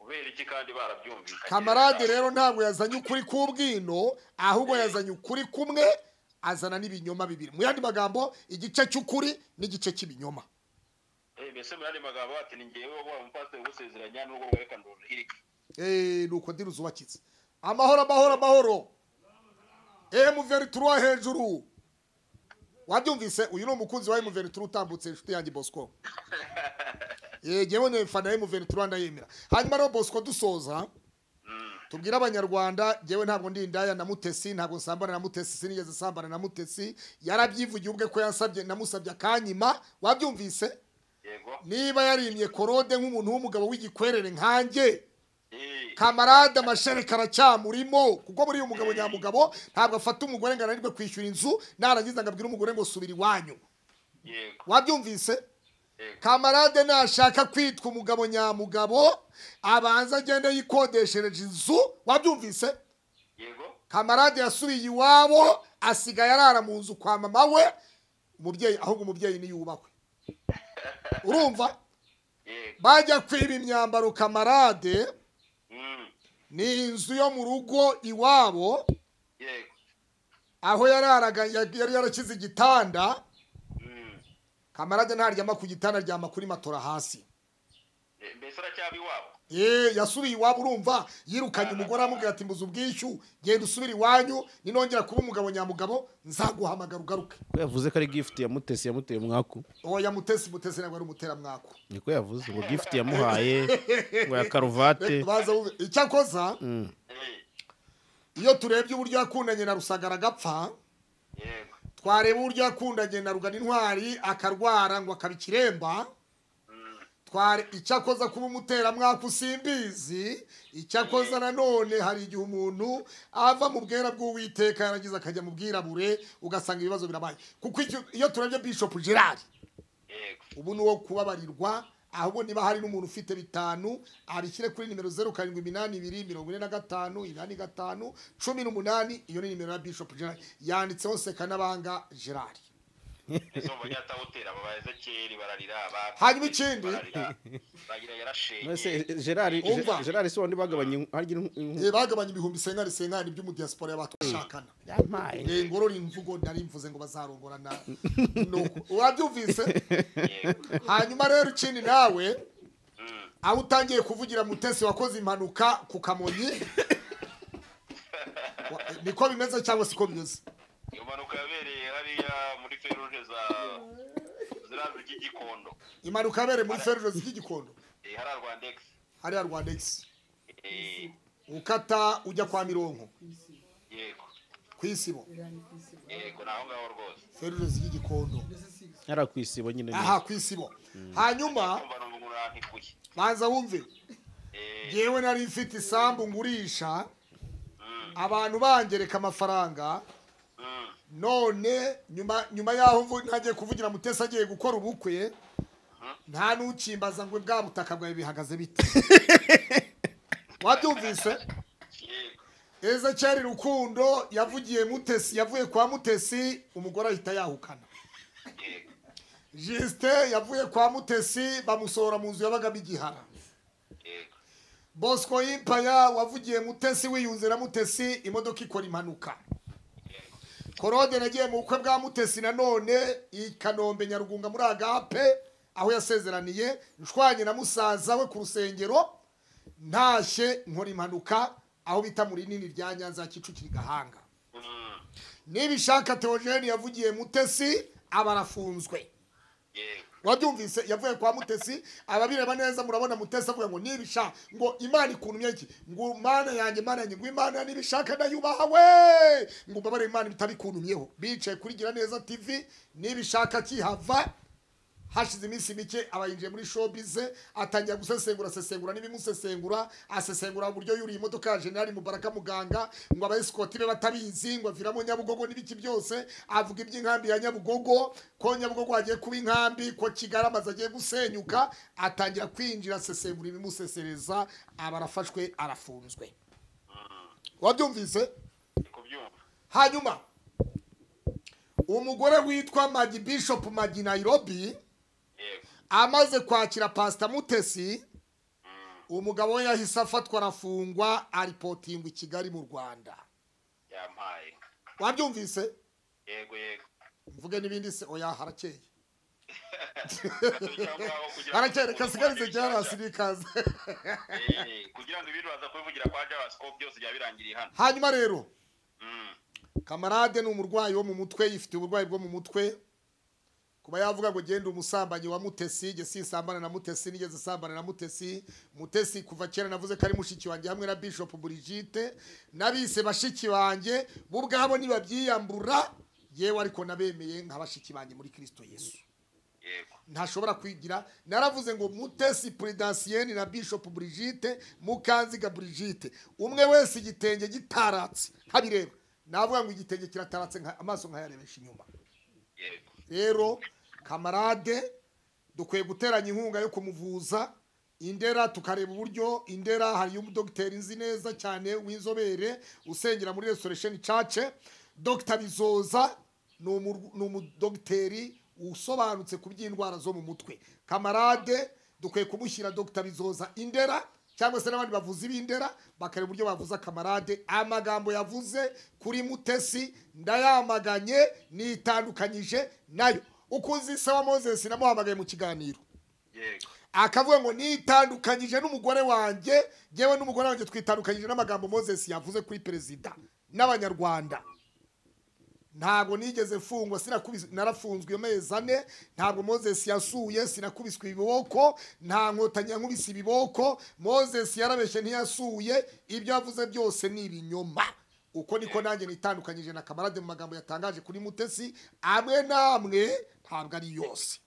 kubera iki kandi barabyumvikanye. Kamarade rero ntabwo yazanye ukuri k'ubwino, ahubwo yazanye ukuri kumwe, azana n'ibinyoma bibiri. Mu yandi magambo, igice cy'ukuri n'igice cy'ibinyoma. Mbese mu yandi magambo ati ni ngewe wa mupasiteri gusezeranya n'ubwo bwereka ndorihirike. Nuko ndiruzubakize. Amahoro. M23 hejuru. Wabyumvise, uyu ni umukunzi wa M23 utambutse inshuti yanjye Bosco. Jewe ne fana M23 ndayemera. Hanyuma rero Bosco dusoza. Tubwira abanyarwanda, jewe ntabwo ndi indaya na Mutesi, ntabwo nsambana na Mutesi, sinigeze sambana na Mutesi. Yarabyivugiye ubwe ko yansabye, namusabye akanyima. Wabyumvise? Yego. Niba yarimye Korode nk'umuntu w'umugabo w'igikwerere nkanjye, Kamarade amashere karacyamurimo, kuko muri uyu mugabo nyamugabo ntabwo afata umugore ngo ananirwe kwishyura inzu, narangiza ngabwira umugore ngo subira iwanyu. Yego. Wabyumvise? Kamarade nashaka kwitwa umugabo nyamugabo, abanza agende yikodeshereje inzu. Wabyumvise? Yego. Kamarade yasubiye iwabo, asigaye arara mu nzu kwa mama we. Umubyeyi, ahubwo umubyeyi ni yubakwe. Urumva? Bajya kwiba imyambaro Kamarade, ni inzu yo mu rugo iwabo, aho yari yarakize igitanda. Kamarade ntaryama ku gitanda, aryama kuri matora hasi. Mbese aracyaba iwabo? Yasubiye iwabo. Urumva, yirukanye umugore amubwira ati mbuze ubwishyu, genda usubire iwanyu, ninongera kuba umugabo nyamugabo nzaguhamagara ugaruke. Ko yavuze ko ari gift ya Mutesi yamuteye mwaku. Ya Mutesi ntabwo ari umutera mwaku. Niko yavuze ngo gift yamuhaye ngo ya karuvate. Icyakoza iyo turebye uburyo yakundanye na Rusagara agapfa, twareba uburyo yakundanye na Rugana Intwari akarwara ngo akabikiremba, icyakoza kuba umutera mwaku simbizi. Icyakoza nanone hari igihe umuntu ava mu bwera bw'Uwiteka yarangiza akajya mu bwirabure, ugasanga ibibazo birabaye. Kuko iyo turebye Bishop Gerard, ubu ni uwo kubabarirwa. Ahubwo niba hari n'umuntu ufite bitanu, abishyire kuri nimero 0782458518. Iyo ni nimero ya Bishop Gerard, yanditseho Sekanabanga Gerard. Hanyuma ikindi Gerard si wandi bagabanye ibihumbi senkari by'umu diaspora y'abatushakana. Ngorora imvugo nari mvuze ngo bazarongorana. Urabyumvise? Hanyuma rero ikindi nawe, aho utangiye kuvugira Mutesi wakoze impanuka ku Kamonyi, niko bimeze cyangwa siko bimeze? Impanuka yabereye hariya muri feruje zirazi cy'Igikondo. Impanuka yabereye muri feruje z'Igikondo. Hariya Rwandex. Ukata ujya kwa Mironko. Yego. Kwisibo. Yego, naho ngaho rwose. Feruje z'Igikondo. Yara kwisibo nyine. Aha, kwisibo. Hanyuma banza wumve. Yewe nari mfite isambu ngurisha, abantu bangereka amafaranga. None nyuma yaho ntagiye kuvugira Mutesi agiye gukora ubukwe, nta n'ukimbaza ngo bwa butaka bwawe bihagaze bite. Wabyumvise? Ezekiel Rukundo yavugiye Mutesi, yavuye kwa Mutesi, umugore ahita yahukana. Justin yavuye kwa Mutesi, bamusohora mu nzu yabaga bigihara. Bosco Impaya wavugiye Mutesi, wiyunze na Mutesi, imodoka ikora impanuka. Korode nagiye mu bukwe bwa Mutesi nanone i Kanombe Nyarugunga muri Agape, aho yasezeraniye, nshwanye na musaza we ku rusengero, ntashye nkora impanuka aho bita muri nini rya Nyanza Kicukiro Gahanga. Nibishaka Theogene yavugiye Mutesi, abarafunzwe. Wabyumvise? Yavuye kwa Mutesi, ababireba neza murabona Mutesi avuga ngo nibisha ngo Imana ikuntumye iki, ngo Mana yanjye ngo Imana nibishaka ndayubaha we, ngo babare Imana bitabikuntumyeho. Bicaye kuri Gira Neza TV, nibishaka kihava. Hashize iminsi mike abayinjiye muri showbiz, atangira gusesengura n'ibimusesengura, asesengura uburyo yuri imodoka ya General Mubaraka Muganga, ngo abayescoti be batabizi, ngo aviramo Nyabugogo n'ibiki byose, avuga iby'inkambi ya Nyabugogo, ko Nyabugogo agiye kuba inkambi, ko Kigaramaza agiye gusenyuka, atangira kwinjira asesengura ibimusesereza, abarafashwe arafunzwe. Wabyumvise? Hanyuma umugore witwa Magi Bishop Magi Nairobi, amaze kwakira Pastor Mutesi, umugabo we yahise afatwa arafungwa aripotingwa i Kigali mu Rwanda. Yampaye. Wabyumvise? Yego. Mvuge n'ibindi se oya harakeye. Harakeye kasigarize cyarasi nikaze. Kugira ngo ibintu baza kubivugira kwa Javascope byose bya birangiriye hano. Hanyuma rero. Kamarade ni umurwayi wo mu mutwe, yifite uburwayi bwo mu mutwe. Kuba yavuga ngo genda umusambanyi wa Mutesi, je sisambana na Mutesi, nigeze sambana na Mutesi. Mutesi kuva kera navuze ko ari mushiki wanjye hamwe na Bishop Brigitte, nabise bashiki wanjye bo ubwabo nibabyiyambura, yewe ariko nabemeye nk'abashiki banjye muri Kristo Yesu. Yego. Ntashobora kwigira, naravuze ngo Mutesi Prudentienne na Bishop Brigitte, Mukanziga Brigitte, umwe wese igitenge gitaratse habireba. Navuga ngo igitenge kirataratse amaso nkayarebesha inyuma. Yego. Rero Kamarade dukwiye guteranya inkunga yo kumuvuza Indera, tukareba uburyo Indera hari umudokiteri nzi neza cyane w'inzobere usengera muri Restoration Church, Dr. Bizoza ni umudokiteri usobanutse ku by'indwara zo mu mutwe. Kamarade dukwiye kumushyira Dr. Bizoza Indera cyangwa se n'abandi bavuzi b'Indera bakareba uburyo bavuza Kamarade. Amagambo yavuze kuri Mutesi ndayamaganye nitandukanyije nayo. Ukuzi se wa Moses namuhamagaye mu kiganiro. Yego. Akavuga ngo nitandukanyije n'umugore wanjye, yewe n'umugore wanjye twitandukanyije n'amagambo Moses yavuze kuri perezida n'abanyarwanda. Ntabwo nigeze fungwa, sinakubiswe, narafunzwe amezi 4. Ntabwo Moses yasuye, sinakubiswe ibiboko, nta nkotanya nkubise ibiboko. Moses yarabeshe ntiyasuye, ibyo yavuze byose ni ibinyoma. Uko niko nanjye nitandukanyije na Kamarade mu magambo yatangaje kuri Mutesi, amwe namwe ntabwo ari yose.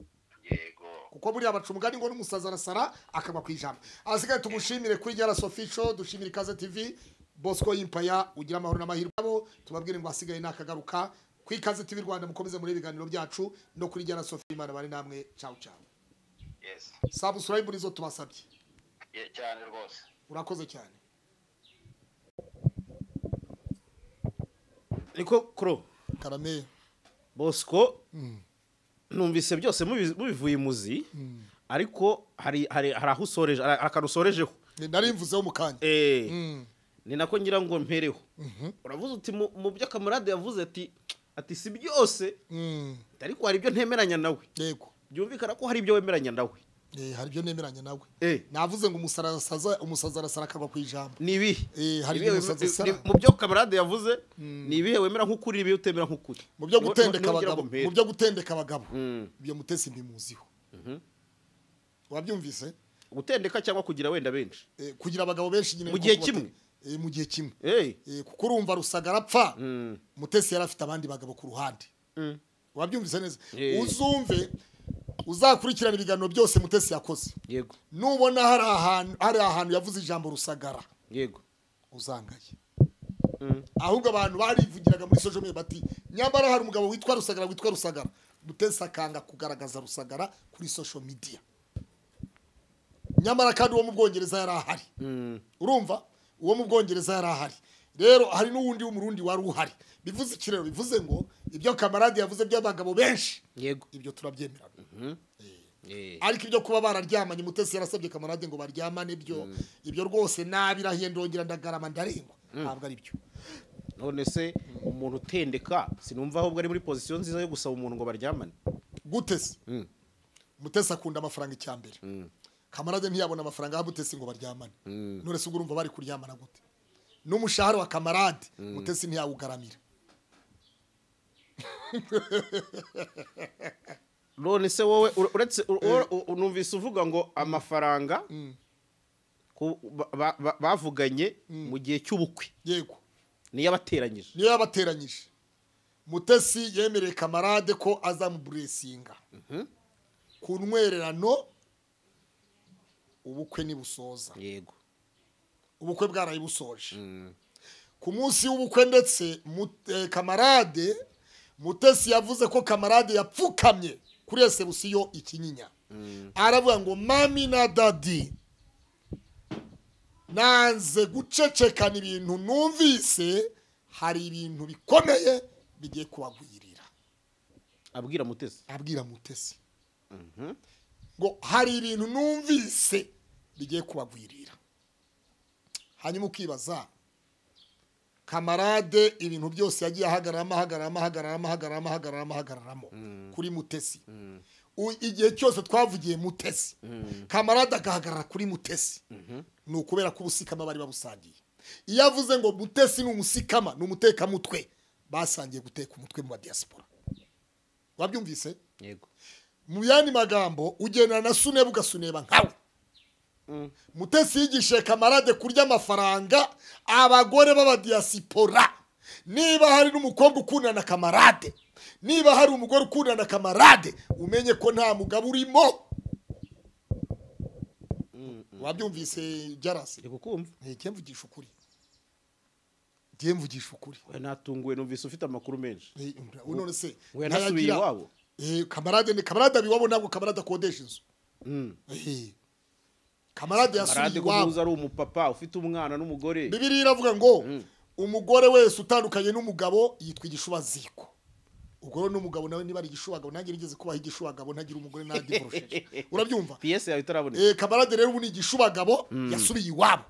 Yego. Kuko buri abacumugani ngo n'umusaza arasara akaba kwijambo. Asigaye tumushimire kuri Jara Official, dushimire Ikaze TV, Bosco Impaya, ugira amahoro n'amahirwe abo, tubabwire ngo asigaye nakagaruka ku Ikaze TV Rwanda, mukomeze muri ibiganiro byacu no kuri Jara Official. Imana bari namwe, ciao ciao. Yes. Subscribe nizo tubasabye. Cyane rwose. Urakoze cyane. Niko Kro Karame. Bosco numvise byose mubivuye muzi, ariko hari aho usoreje akarusorejeho. Nari mvuzeho mukanya. Ni nako ngira ngo mpereho. Uravuze uti mu byo Kamarade yavuze ati si byose, ariko hari ibyo ntemeranya nawe. Yego. Byumvikana ko hari ibyo wemeranya nawe. Hari ibyo nemeranya nawe. Navuze ngo umusaza arasara akagwa ku ijambo. Ni ibi. Hari ibyo umusaza asara. Mu byo Kamarade yavuze ni ibihe wemera nk'ukuri, ibi utemera nk'ukuri. Mu byo gutendeka abagabo. Ibyo Mutesi mbimuziho. Wabyumvise? Gutendeka cyangwa kugira wenda benshi. Kugira abagabo benshi nyine mu gihe kimwe. Mu gihe kimwe. Kuko urumva Rusagara apfa, Mutesi yarafite abandi bagabo ku ruhande. Wabyumvise neza? Uzumve uzakurikirana ibiganiro byose Mutesi yakoze. Yego. Nubona hari ahantu yavuze ijambo Rusagara. Yego. Uzangaye. Ahubwo abantu barivugiraga muri social media bati nyambara hari umugabo witwa Rusagara. Mutesi akanga kugaragaza Rusagara kuri social media. Nyamara kandi uwo mu Bwongereza yari ahari. Urumva? Uwo mu Bwongereza yari ahari. Rero hari n'uwundi w'umurundi wari uhari. Bivuze ikirero, bivuze ngo ibyo Kamarade yavuze by'abagabo benshi. Yego. Ibyo turabyemerana. Ariko ibyo kuba bararyamanye Mutesi yarasabye Kamarade ngo baryamane ibyo rwose nabirahiye ndongera ndagarama ndarengwa. Ntabwo ari byo. None se umuntu utendeka sinumva ahubwo ari muri position nziza yo gusaba umuntu ngo baryamane. Gutese. Mutesi akunda amafaranga icyambere. Kamarade ntiyabona amafaranga ya Mutesi ngo baryamane. None se urumva bari kuryamana gute? N'umushahara wa Kamarade Mutesi ntiyawugaramira. None se wowe uretse unumvise uvuga ngo amafaranga bavuganye mu gihe cy'ubukwe. Yego. Niyo yabateranyije. Mutesi yemereye Kamarade ko azamuburesinga. Ku ntwererano ubukwe nibusoza. Yego. Ubukwe bwarayibusoje. Ku munsi w'ubukwe ndetse Kamarade Mutesi yavuze ko Kamarade yapfukamye kuri resebusiyo ikinyinya. Aravuga ngo mami na dadi nanze gucecekana ibintu numvise, hari ibintu bikomeye bigiye kubagwirira. Abwira Mutesi. Ngo hari ibintu numvise bigiye kubagwirira. Hanyuma ukibaza kamarade ibintu byose yagiye ahagararamo kuri Mutesi. Igihe cyose twavugiye Mutesi, kamarade agahagarara kuri Mutesi, ni ukubera ko ubusikama bari babusangiye. Iyo avuze ngo Mutesi ni umusikama, ni umutekamutwe, basangiye guteka umutwe mu diaspora. Wabyumvise? Yego. Mu yandi magambo ugendana na Suneba ugasuneba nkawe. Mutesi yigishe kamarade kurya amafaranga abagore baba diaspora. Niba hari n'umukobwa ukundana na kamarade, niba hari umugore ukundana na kamarade, umenye ko nta mugabo urimo. Wabyumvise Jarasi? Yego kumva. Mvugisha ukuri. Mvugisha ukuri. We natunguwe numvise ufite amakuru menshi. None se we nasubiye iwabo. Kamarade abiwabo ntabwo kamarade akodesha inzu. Kamarade yasubiye iwabo. Kamarade ari umupapa ufite umwana n'umugore. Bibiliya iravuga ngo umugore wese utandukanye n'umugabo yitwa igishubaziko. Ubwo n'umugabo nawe niba ari igishubagabo, nanjye nigeze kubaho igishubagabo ntagira umugore nadivorosheje. Urabyumva? PS yawe itaraboneka. Kamarade rero ubu ni igishubagabo yasubiye iwabo.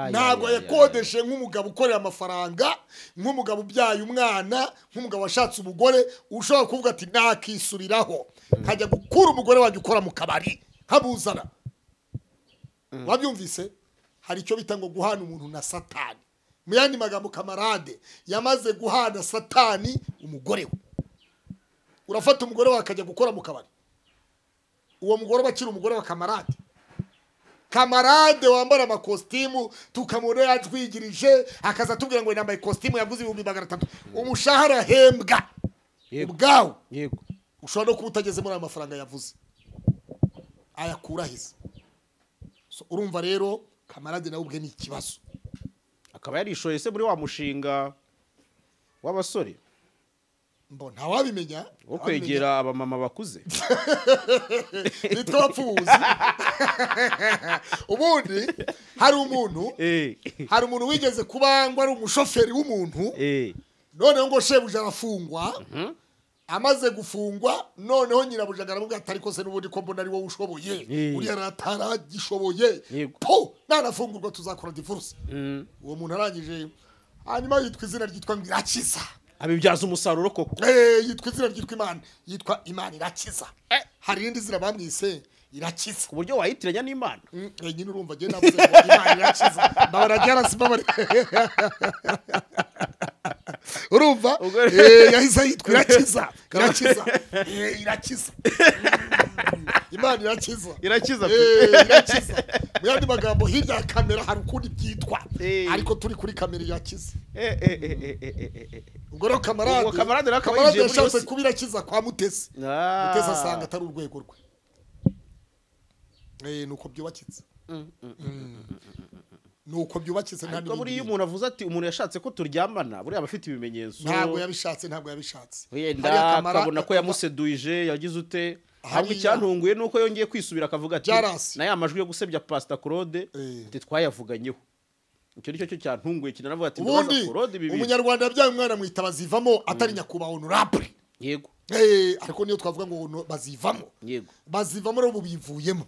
Ntabwo yakodeshe nk'umugabo ukorera amafaranga, nk'umugabo ubyaye umwana, nk'umugabo washatse umugore ushobora kuvuga ati nakisubiraho nkajya gukura umugore wanjye ukora mu kabari nkabuzana. Wabyumvise? Hari icyo bita ngo guhana umuntu na Satani. Mu yandi magambo kamarade yamaze guhana Satani umugore we. Urafata umugore wawe akajya gukora mu kabari, uwo mugore bakira umugore wa kamarade. Kamarade wambara amakositimu tukamubona yajwigirije akaza tubwira ngo yambaye ikositimu yaguze 300. Umushahara hembwa ubwawo. Yego. Ushobora no kuba utageze muri amafaranga yavuze, ayakura hise. So urumva rero kamarade nawe ubwe ni ikibazo. Akaba yarishoye se muri wa mushinga w'abasore. Nta wabimenya wo kwegera abamama bakuze. Nitwa bapfuzi. Ubundi hari umuntu wigeze kuba ngo ari umushoferi w'umuntu, noneho ngo shebuja arafungwa. Amaze gufungwa noneho nyirabuja aramubwira ati ariko se n'ubundi ko mbona ari wowe ushoboye, uri ataragishoboye, po nanafungurwa tuzakora divorce. Uwo muntu arangije hanyuma yitwa izina ryitwa Irakiza. Abibyaza umusaruro koko. Yitwa izina ryitwa Imana, yitwa Imana Irakiza. Hari irindi zina bamwise Irakiza ku buryo wayitiranya n'Imana. Nyine urumva je navuze ngo Imana Irakiza ndabara Jarasi babari. Urumva yahise yitwa Irakiza. Imana Irakiza. Irakiza. Mu yandi magambo hirya ya kamera hari ukundi byitwa, ariko turi kuri kamera Irakiza. Ubwo rero kamarade yashatse kuba Irakiza kwa Mutesi. Mutesi asanga atari urwego rwe. Nuko byubakitse. Nuko byubakitse nta nibindi. Buri umuntu avuze ati umuntu yashatse ko turyamana, buri abafite ibimenyetso. Ntabwo yabishatse. Wenda akabona ko yamuseduije yagize ute. Hamwe cyantunguye nuko yongeye kwisubira akavuga ati na ya majwi yo gusebya Pastor Claude ati twayavuganyeho. Icyo nicyo cyantunguye kinaravuga ati ndabaza Claude bibi. Umunyarwanda yabyaye umwana mwita bazivamo atari nyakuba honorable. Yego. Ariko niyo twavuga ngo bazivamo. Yego. Bazivamo rero bivuyemo.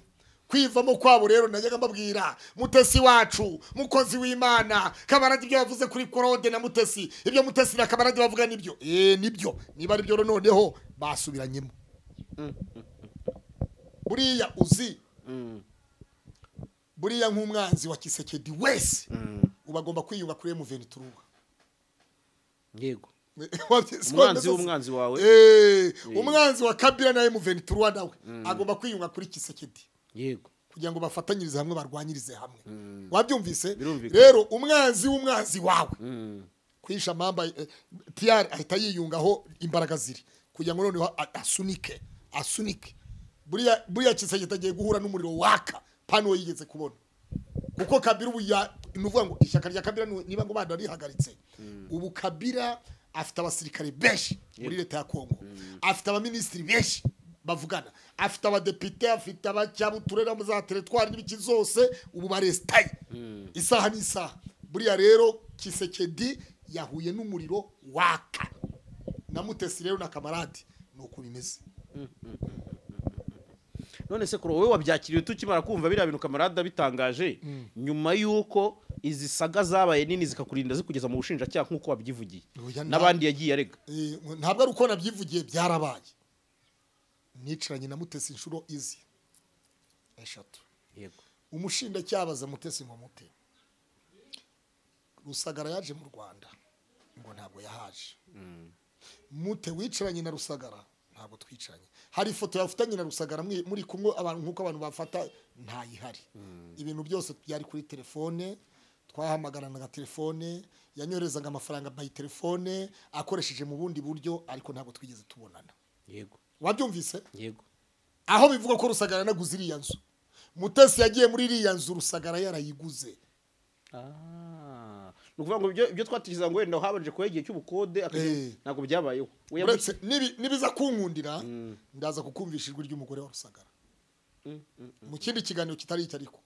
Kwivamo kwabo rero najyaga mbabwira Mutesi wacu mukozi w'Imana kamarade ibyo yavuze kuri Claude na Mutesi, ibyo Mutesi na kamarade bavuga nibyo. Nibyo. Niba ari byo noneho basubiranyemo. Buriya uzi buriya nk'umwanzi wa Kisekedi wese ubagomba kwiyunga kuri M23. Yego. Umwanzi wawe. Umwanzi wa Kabila na M23 nawe agomba kwiyunga kuri Kisekedi. Yego. Kugira ngo bafatanyirize hamwe barwanyirize hamwe. Wabyumvise? Rero umwanzi wawe kwisha mamba TR ahita yiyungaho imbaraga ziri kugira ngo noneho asunike. Buriya Kisekedi agiye guhura n'umuriro waka pano yigeze kubona. Kuko Kabila ubu nuvuga ngo ishyaka rya Kabila niba ngo banda rihagaritse. Ubu Kabila afite abasirikare benshi muri leta ya Kongo. Afite abaministri benshi bavugana. Afite abadepite, afite abacyabuturera mu za territoire n'ibiki zose ubu barestaye. Isaha n'isaha. Buriya rero Kisekedi yahuye n'umuriro waka. Na Mutesi rero na kamarade nuko bimeze. none se kuri wowe wabyakiriye tukimara kumva biriya bintu kamarade bitangaje nyuma y'uko izi saga zabaye nini zikakurinda zikugeza mu bushinjacyaha nk'uko wabyivugiye n'abandi yagiye arega ntabwo ari uko nabyivugiye byarabaye nicaranye na Mutesi inshuro izi 3 yego umushinjacyaha baza Mutesi ngo mute Rusagara yaje mu Rwanda ngo ntabwo yahaje mute wicaranye na Rusagara ntabwo twicaranye hari ifoto yafatanye na Rusagara muri kumwe abantu nkuko abantu bafata ntayihari ibintu byose byari kuri telefone twahamagarana na telefone yanyorezaga amafaranga by telefone akoresheje mu bundi buryo ariko ntabwo twigeze tubonana yego wabyumvise yego aho bivuga ko Rusagara naguze iriya nzu Mutesi yagiye muri iriya nzu Rusagara yarayiguze nukuvuga ngo ibyo twatikiza ngo wenda habanje ko igihe cy'ubukode ntabwo byabayeho nibiza kunkundira ndaza kukumvisha ijwi ry'umugore wa Rusagara mu kindi kiganiro kitari icyo ariko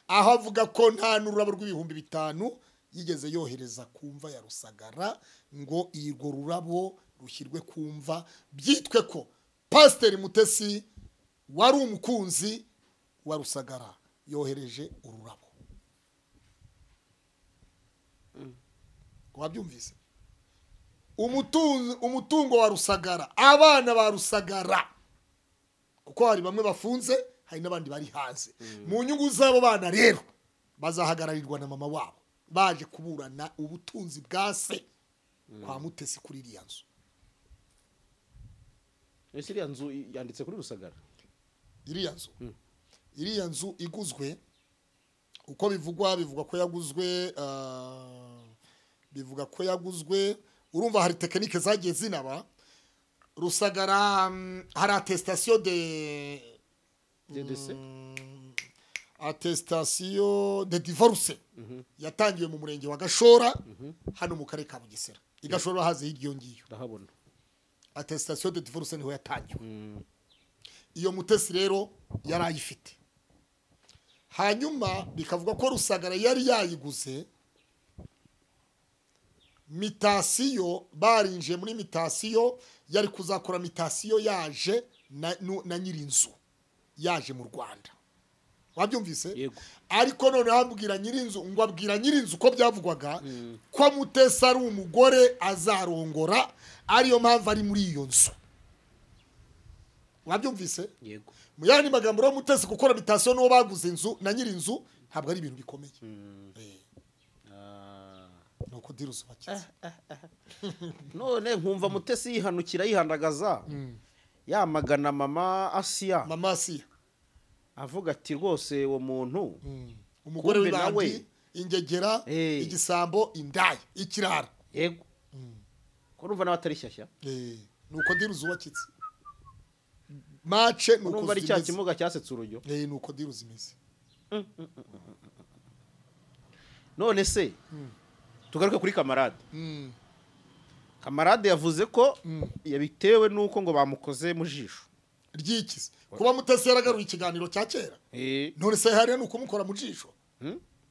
aho avuga ko nta n'ururabo rw'ibihumbi 5 yigeze yohereza kumva ya Rusagara ngo irwo rurabo rushyirwe kumva byitwe ko Pasiteri Mutesi wari umukunzi wa Rusagara yohereje ururabo wabyumvise umutungo wa Rusagara abana ba Rusagara kuko hari bamwe bafunze hari n'abandi bari hanze mu nyungu zabo bana rero bazahagararirwa na mama wabo baje kuburana ubutunzi bwa se kwa Mutesi kuri iriya nzu iriya nzu yanditse kuri Rusagara iriya nzu iguzwe uko bivugwa ko yaguzwe urumva hari tekinike zagiye zinaba Rusagara hari attestation de divorce yatangiwe mu murenge wa Gashora hano mu karere ka Bugesera igashora haze hiryo ngiyo ndahabona attestation de divorce niho yatangiwe iyo Mutesi rero yarayifite hanyuma bikavuga ko Rusagara yari yayiguze mitasiyo barinje muri mitasiyo yari kuzakora mitasiyo yaje na nyirinzu yaje mu Rwanda wabyumvise ariko none abwira nyirinzu ngo abwira nyirinzu ko byavugwaga ko Mutesi ari umugore azarongora ariyo mpamvu ari muri iyo nzu wabyumvise yego mu yandi magambo ro Mutesi gukora mitasiyo no baguze inzu na nyirinzu ntabwo ari ibintu bikomeye nuko diruzo bakize none nkumva Mutesi yihanukira yihandagaza yamagana mama Asiya avuga ati rwose uwo muntu umugore w'ibandi ingegera igisambo indaya ikirara yego ko rumva n'abatari shyashya nuko diruzo wakitse mace nuko urumva ari cya kimuga cyasetse urujyo nuko diruzo imeze none se tugaruke kuri kamarade kamarade yavuze ko yabitewe nuko ngo bamukoze mu jisho ry'ikize kuba Mutesi yaragaruye ikiganiro cya kera none se hari nuko mukora mu jisho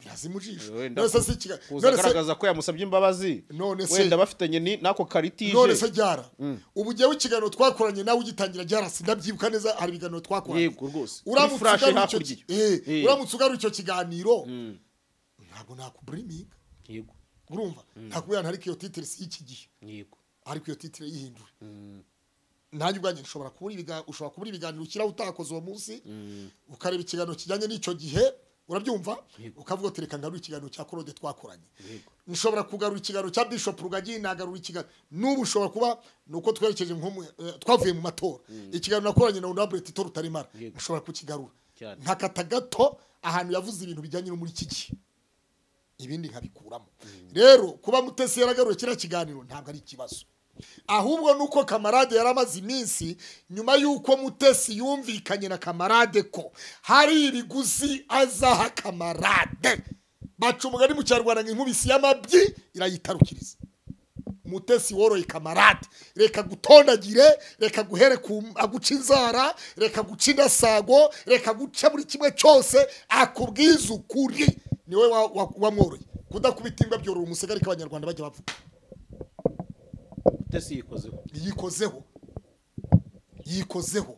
yazi mu jisho none se kuzagaragaza ko yamusabye imbabazi wenda bafitanye nako karitije none se ryara ubu giye w'ikiganiro twakoranye nawe ugitangira ryarasi ndabyibuka neza hari ibiganiro twakoranye yego rwose uramutse ugaruye icyo kiganiro ntabwo nakuburiminga yego urumva ntakubwira ntari iyo titre si iki gihe yego ariko iyo titre yihindura nanjye ubwanjye ushobora kubura ibiganiro ukiraho utakoze uwo munsi ukareba ikiganiro kijyanye n'icyo gihe urabyumva ukavuga uti reka ngarura ikiganiro cya Claude twakoranye nshobora kugarura ikiganiro cya Bishop Rugagi nagarura ikiganiro n'ubu ushobora kuba nuko twerekeje twavuye mu matora ikiganiro nakoranye na Honorable Tito Rutarimara nshobora kukigarura ntakata gato ahantu yavuze ibintu bijyanye no muri iki gihe ibindi nkabikuramo rero kuba Mutesi yaragaruye kira kiganiro ntabwo ari ikibazo ahubwo nuko kamarade yaramaze iminsi nyuma yuko Mutesi yumvikanye na kamarade ko hari ibiguzi azaha kamarade baca umugani mu Cyarwanda nk'inkubisi y'amabyi irayitarukiriza Mutesi woroye kamarade reka gutondagire reka guhere aguca inzara reka guca indasago reka guca buri kimwe cyose akubwiza ukuri niwe wamworoye kudakubita imbwa byorora umusegari k'abanyarwanda bajya bavuga Mutesi yikozeho yikozeho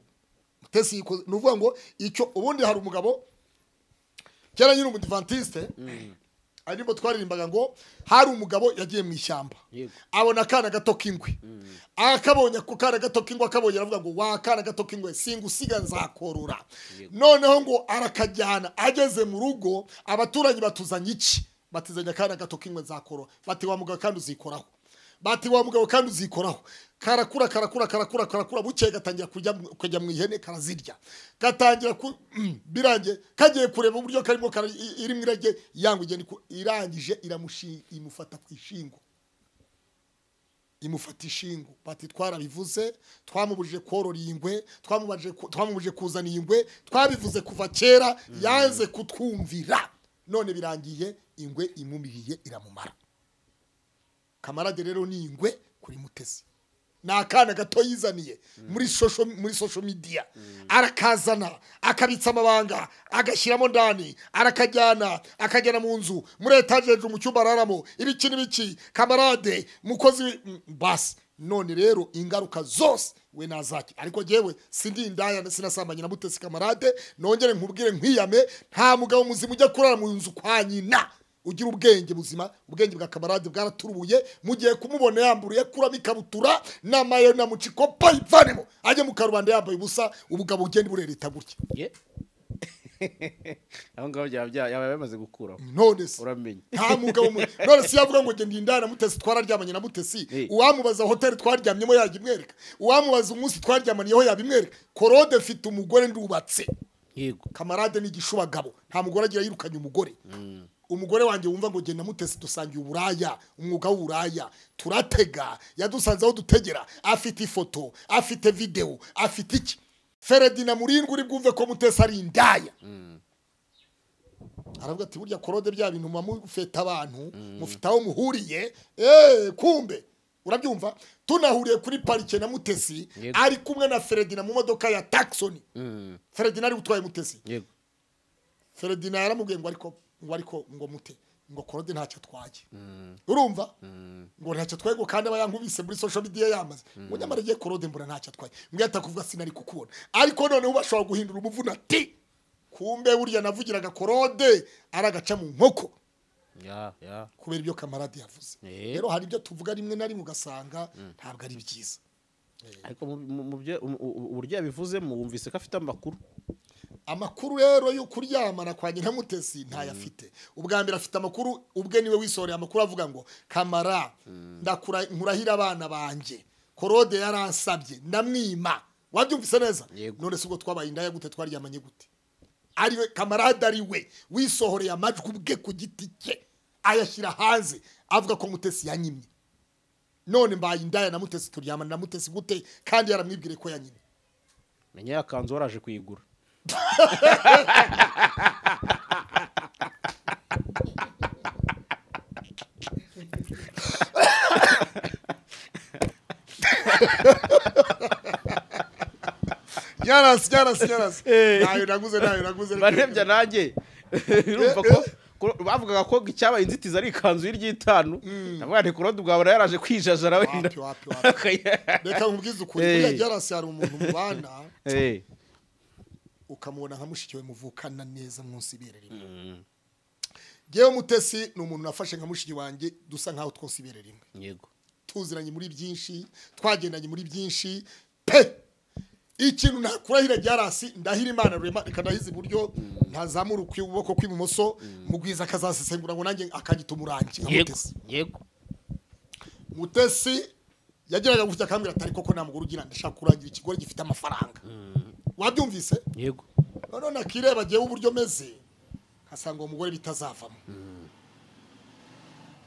Mutesi yikoze nuvuga ngo icyo ubundi hari umugabo cyera nyine umudivantiste arimo twaririmbaga ngo hari umugabo yagiye mu ishyamba abona akana gato k'ingwe akabonye ku kana gato k'ingwe akabonye aravuga ngo wa kana gato k'ingwe singusiga nzakorora noneho ngo arakajyana ageze mu rugo abaturanyi batuzanye iki batizanye akana gato k'ingwe nzakorora bati wa mugabo kandi uzikoraho bati wa mugabo kandi uzikoraho karakura bucye gatangira kujya mu ihene karazirya gatangira birangiye kagiye kureba uburyo karimo iri mwirage yangu irangije imufata ku ishingo imufata ishingo bati twarabivuze twamubujije korora ingwe twamubujije kuzana ingwe twabivuze kuva kera yanze kutwumvira none birangiye ingwe imumiriye iramumara kamarade rero ni ingwe kuri Mutesi na akana gato yizaniye muri social media arakazana akabitsa amabanga agashyiramo ndani akajyana mu nzu muri etage mu cyumba araramo ibiki kamarade mukozi basi none rero ingaruka zose we nazaki ariko jewe sindi indaya sinasambanye na Mutesi kamarade nongere nkubwire nkwiyame nta mugabo muzima ujya kurara mu nzu kwa nyina ugira ubwenge buzima ubwenge bwa kamarade bwaraturubuye mugiye kumubona yamburuye kuramo ikabutura namayo na muciko payivanemo ajye mu karubanda yambaye ubusa ubugabo ugenda burereta gutya aho ngaho yaba bamaze gukura none se uramenye nta mugabo none se yavuga ngo genda indana Mutesi twararyamanye na Mutesi uwamubaza hotel twaryamyemo yagimwereka uwamubaza umunsi twaryamaniyeho yabimwereka korode mfite umugore ndubatse yego kamarade ni gishubagabo nta mugore agira yirukanye umugore umugore wanjye wumva ngo genda Mutesi dusangiye uburaya umwuga w'uburaya turatega yadusanze aho dutegera afite ifoto afite video afite iki Feredina Murindwi uri bwumve ko Mutesi ari indaya aravuga ati burya korode bya bintu mufeta abantu mufite aho muhuriye kumbe urabyumva tunahuriye kuri parike na Mutesi ari kumwe na Feredina mu modoka ya Taxon Feredina ari gutwaye Mutesi yego Feredina yaramubwiye ngo ariko ngo mute ngo korode ntacyo twaje urumva ngo ntacyo twaye ngo kandi abayankubise muri social media yamaze ngo nyamara giye korode mbura ntacyo twaye mbwe atakuvuga sinari kukubona ariko none ubashobora guhindura umuvuna ati kumbe burya navugiraga korode aragaca mu nkoko kubera ibyo kamarade yavuze rero hari ibyo tuvuga rimwe na rimwe ugasanga ntabwo ari byiza ariko mu byo uburyo yabivuzemo wumvise ko afite amakuru rero yo kuryamana kwa nyina Mutesi ntayafite ubwa mbere afite amakuru ubwe niwe wisoreye amakuru avuga ngo kamara nkurahira abana banje korode yaransabye ndamwima wabyumvise neza none se ubwo twabaye indaya gute twaryamanye gute ariwe kamarade ariwe wisohoreye amajwi ubwe ku giti cye ayashyira hanze avuga ko Mutesi yanyimye none mbaye indaya na Mutesi turyamana na Mutesi gute kandi yaramwibwire ko yanyimye menya yakanzu waraje kuyigura yarasi nayo naguze barebye nanjye urumva ko bavugaga ko icyabaye inzitizi ari ikanzu y'itanu navuga nti korode ubwabura yaraje kwijajara wenda reka nkubwize ukuri burya yarasi hari umuntu mubana ukamubona nka mushikiwe muvukana neza munsi ibere rimwe jewe Mutesi ni umuntu nafashe nka mushiki wanjye dusa nkaho twose ibere rimwe yego tuziranye muri byinshi twagendanye muri byinshi pe ikintu nakurahira ryarasi ndahira Imana rurema ikanahiza iburyo ntazamura ukuboko kw'ibumoso mugwiza akazasesengura ngo nanjye akagita umurangi nka Mutesi yego Mutesi yagiraga gutya akambwira atari koko nta mugore ugira ndashaka kurangira ikigore gifite amafaranga wabyumvise yego none nakireba giye uburyo meze hasanga umugore bitazavamo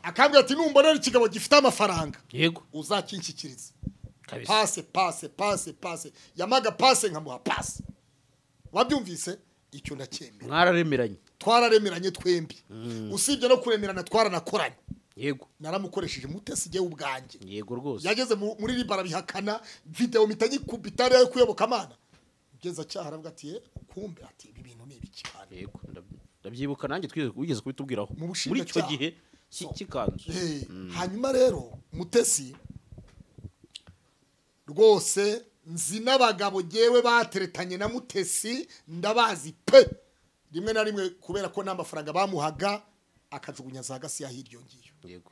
akambwira ati numbonera ikigabo gifite amafaranga yego uzakinshyikiriza kabisa pase yamaga pase nkamuha pase wabyumvise icyo ndacyemera mwararemeranye twembi usibye no kuremerana twaranakoranye yego naramukoresheje Mutesi giye ubwanjye yego rwose yageze muri ribara bihakana video mitanye kubitare yo kuyoboka Imana ugeza cyaha aravuga ati kumbe ati ibi bintu ni ibiki kandi yego ndabyibuka nanjye twigeze kubitubwiraho muri icyo gihe cy'ikanzu hanyuma rero Mutesi rwose nzi n'abagabo ngewe bateretanye na Mutesi ndabazi pe rimwe na rimwe kubera ko nta mafaranga bamuhaga akajugunya za gasi yahiryo ngiyo. Yego.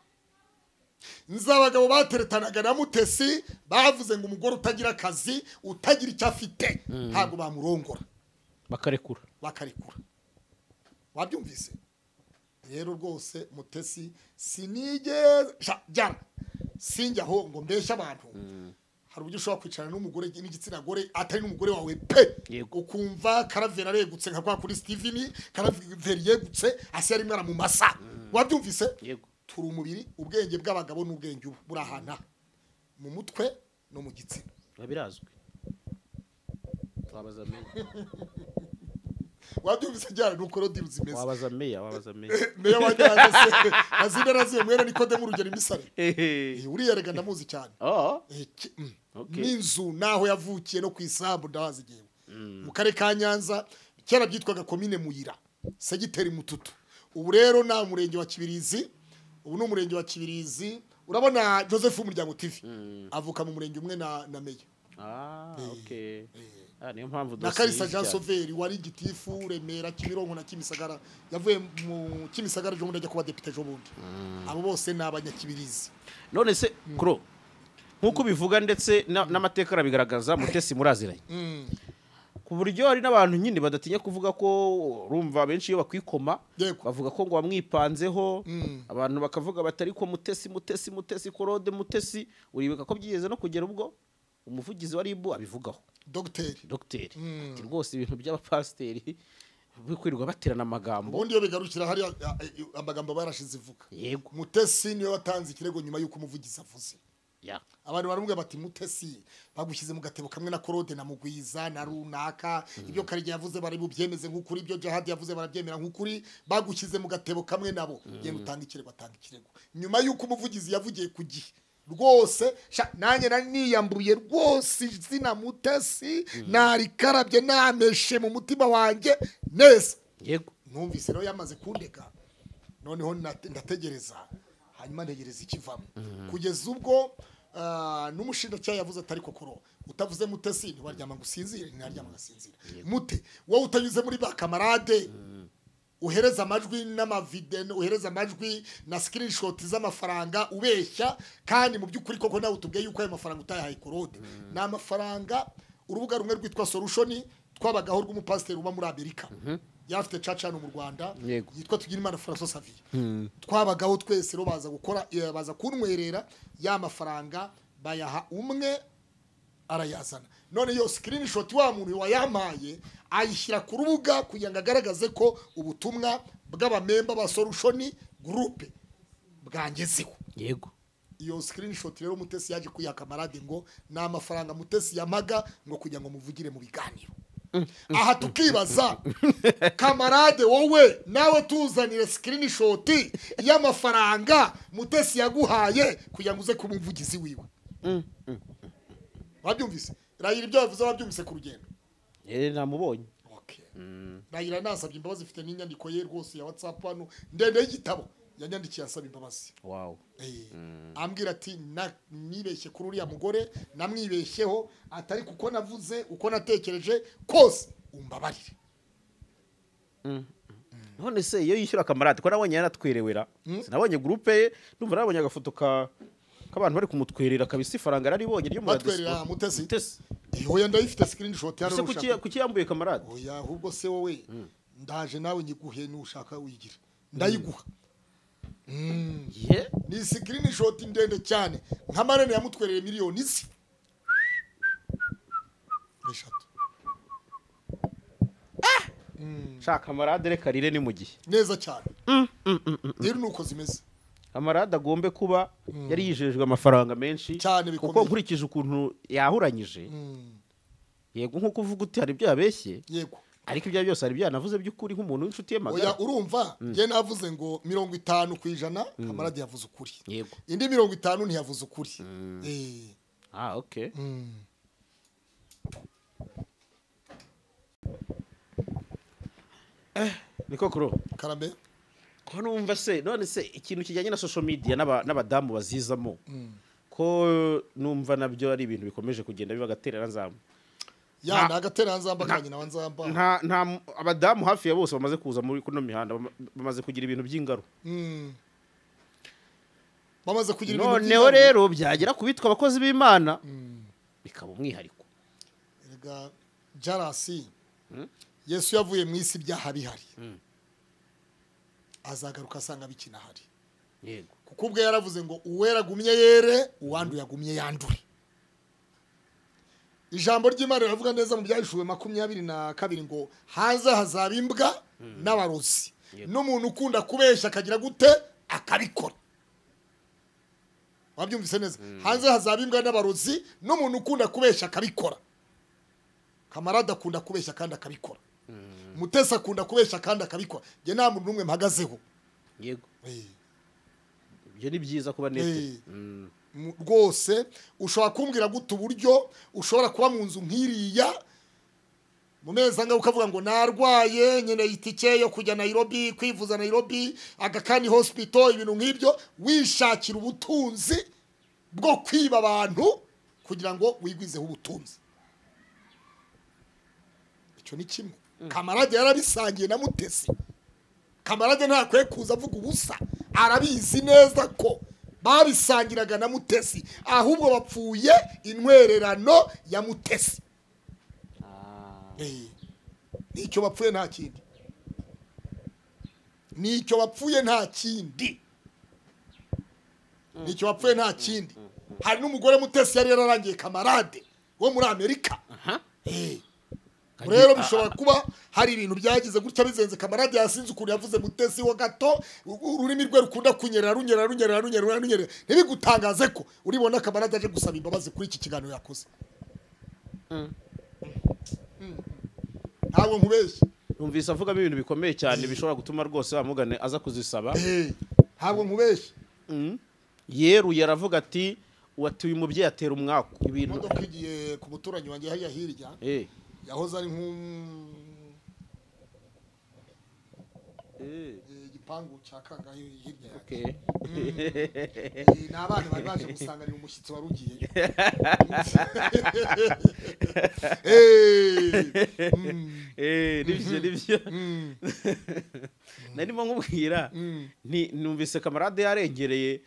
Nzi abagabo bateretanaga na Mutesi bavuze ngo umugore utagira akazi utagira icyo afite ntabwo bamurongora bakarekura. Wabyumvise? Rero rwose Mutesi sinigeze jana sinjyaho ngo mbeshe abantu. Hari uburyo ushobora kwicarana n'umugore n'igitsina gore atari n'umugore wawe pe ukumva Karavera aregutse nka kwa kuri Steven Karavera yegutse asi ari mwana mu masa. Wabyumvise? Yego. Turi umubiri ubwenge bw'abagabo n'ubwenge burahana mu mutwe no mu gitsina. Birazwi. Wabaza meya. Wabyumvise cyane nuko rodi ruzimeze. Wabaza meya. Meya wajyaga se azina raziye mwene Nikodemu urugero imisare. Uriya rega ndamuzi cyane. Okay. N'inzu naho yavukiye no kwisambu ndahazigiye. Mu kare ka Nyanza kera byitwaga komine Muyira. Segiteri Mututu. Ubu rero na murenge wa Kibirizi. Ubu no murenge wa Kibirizi. Urabona Joseph Umuryango TV. Avuka mu murenge umwe na meya. Okay. Niyo mpamvu na Karisa Jean Sauveri wari gitifu Remera Kimironko na Kimisagara yavuye mu Kimisagara jo ndajya kuba depite jo bundi. Abo bose n'abanyakibirizi. None se kuro nkuko bivuga ndetse n'amateka arabigaragaza Mutesi muraziranye. Ku buryo hari n'abantu nyine badatinya kuvuga ko urumva benshi iyo bakwikoma bavuga ko ngo wamwipanzeho abantu bakavuga batari ko Mutesi Korode Mutesi uribuka ko byigeze no kugera ubwo umuvugizi wa RIB abivugaho Dr. Ati rwose ibintu by'abapasteri bikwirirwa baterana amagambo ubundi iyo bigarukira hari amagambo barashize ivuga. Yego. Mutesi niwe watanze ikirego nyuma yuko umuvugizi avuze. Abantu barumwe bati Mutesi bagushyize mu gatebo kamwe na Korode na Mugwiza na runaka ibyo Karige yavuze bari bubyemeze nk'ukuri ibyo Jihad yavuze barabyemera nk'ukuri bagushyize mu gatebo kamwe nabo genda utanga ikirego atanga ikirego nyuma yuko umuvugizi yavugiye ku gihe rwose nanjye niyambuye rwose izina Mutesi narikarabye nameshe mu mutima wanjye neza. Yego. Numvise rero yamaze kundega noneho ndategereza hanyuma ntegereza ikivamo kugeza ubwo n'umushinjacyaha yavuze atari kokoro utavuze Mutesi ntiwaryama ngo usinzire ntiwaryama ngasinzira mute wowe utanyuze muri ba kamarade uhereza amajwi n'amavideo uhereza amajwi na screenshot z'amafaranga ubeshya kandi mu by'ukuri koko nawe utubwiye yuko ayo mafaranga utayahaye Korode na amafaranga urubuga rumwe rwitwa Solution twabagaho rw'umupasiteri uba muri Amerika yafite church hano mu Rwanda yitwa Tugirimana François Xavier twabagaho twese ro baza kunwerera ya mafaranga bayaha umwe arayazana none yo screenshot wa muntu wayamaye ayishyira ku rubuga kugira ngo agaragaze ko ubutumwa bw'abamemba ba Solution group bwangezeho. Yego. Iyo screenshot rero Mutesi yaje kuya kamarade ngo na amafaranga Mutesi yamaga ngo kugira ngo muvugire mu biganiro. Aha tukibaza kamarade wowe nawe tuzanire screenshot y'amafaranga Mutesi yaguhaye kugira ngo uze kumuvugizi wiwe. Wabyumvise? Rayira ibyo yavuze wabyumvise ku rugendo. Namubonye. Okay. Rayira nasabye imbabazi ifite n'inyandiko ye rwose ya WhatsApp hano ndende y'igitabo yanyandikiye asaba imbabazi. Wow. Ambwira ati nibeshye kuri uriya mugore namwibeshyeho atari kuko navuze uko natekereje kose umbabarire. None se iyo yishyura kamarade ko nabonye yaratwerewera sinabonye groupe ye ndumva nabonye agafoto k'abantu bari kumutwerera kabisa ifaranga yaribonye ryo mu Mutesi. Mutesi. Hoya ndayifite screenshot hano rushaka. Kuki yambuye kamarade? Oya ahubwo se wowe ndaje nawe nyiguhe nushaka wigira. Ndayiguha. Ni screenshot ndende cyane nkamarene yamutwereye miliyoni isi. Eshatu. Shaka kamarade reka rire ni mu gihe. Neza cyane. Rero nuko zimeze. Kamarade agombe kuba yari yijejwe amafaranga menshi kuko nkurikije ukuntu yahuranyije. Yego nkuko uvuga uti hari ibyo yabeshye. Yego. Ariko ibyo byose hari byanavuze by'ukuri nk'umuntu w'inshuti ye magara. Oya urumva je navuze ngo 50% kamarade yavuze ukuri. Yego. Indi 50 ntiyavuze ukuri. Okay. Niko kuro. Karambe. Ko numva se none se ikintu kijyanye na social media n'abadamu bazizamo. ko numva nabyo ari ibintu bikomeje kugenda biba agaterera nzamba ya nagatera nzamba kanye na nzamba nta abadamu hafi ya bose bamaze kuza muri kuno mihanda bamaze kugira ibintu by'ingaro bamaze kugira ibintu noneho rero byagera kubitwa abakozi b'Imana bikaba umwihariko erega jarasi Yesu yavuye mu isi byaha bihari azagaruka asanga bikinahari yego kuko ubwe yaravuze ngo uwera gumye yere uwandu yagumye yandure ijambo ry'Imana riravuga neza mu byahishuwe 22 ngo haza hazaba imbwa n'abarozi n'umuntu ukunda kubesha akagira gute akabikora wabyumvise neza haza hazaba imbwa n'abarozi n'umuntu ukunda kubesha akabikora kamarada akunda kubesha kandi akabikora Mutesi akunda kubesha kandi akabikora je nta muntu numwe mpagazeho yego ibyo ni byiza kuba nete rwose ushobora kumbwira gute uburyo ushobora kuba mu nzu nk'iriya mu mezi angahe ukavuga ngo narwaye nyene itike yo kujya Nairobi kwivuza Nairobi Agakani hospital ibintu nk'ibyo wishakira ubutunzi bwo kwiba abantu kugira ngo wigwizeho ubutunzi icyo ni kimwe kamarade yarabisangiye na Mutesi kamarade ntakwiye kuza avuga ubusa arabizi neza ko babisangiraga na Mutesi ahubwo bapfuye intwererano ya Mutesi nicyo bapfuye nta kindi nicyo bapfuye nta kindi hari n'umugore Mutesi yari yararangiye kamarade wo muri Amerika rero bishobora kuba hari ibintu byagize gutya bizenze kamarade yasinze ukuntu yavuze Mutesi wo gato ururimi rwe rukunda kunyerera ntibigutangaze ko uribona kamarade aje gusaba imbabazi kuri iki kiganiro yakoze ntabwo nkubeshye numvise avugamo ibintu bikomeye cyane bishobora gutuma rwose bamugane aza kuzisaba ntabwo nkubeshye yeruye aravuga ati uyu mubyeyi atera umwaku ibintu imodoka igiye ku muturanyi wanjye hariya hirya yahoze ari igipangu cya Kangahe hirya ni abana bari baje gusanganira umushyitsi wari ugiye nibyo narimo nkubwira numvise kamarade yarengereye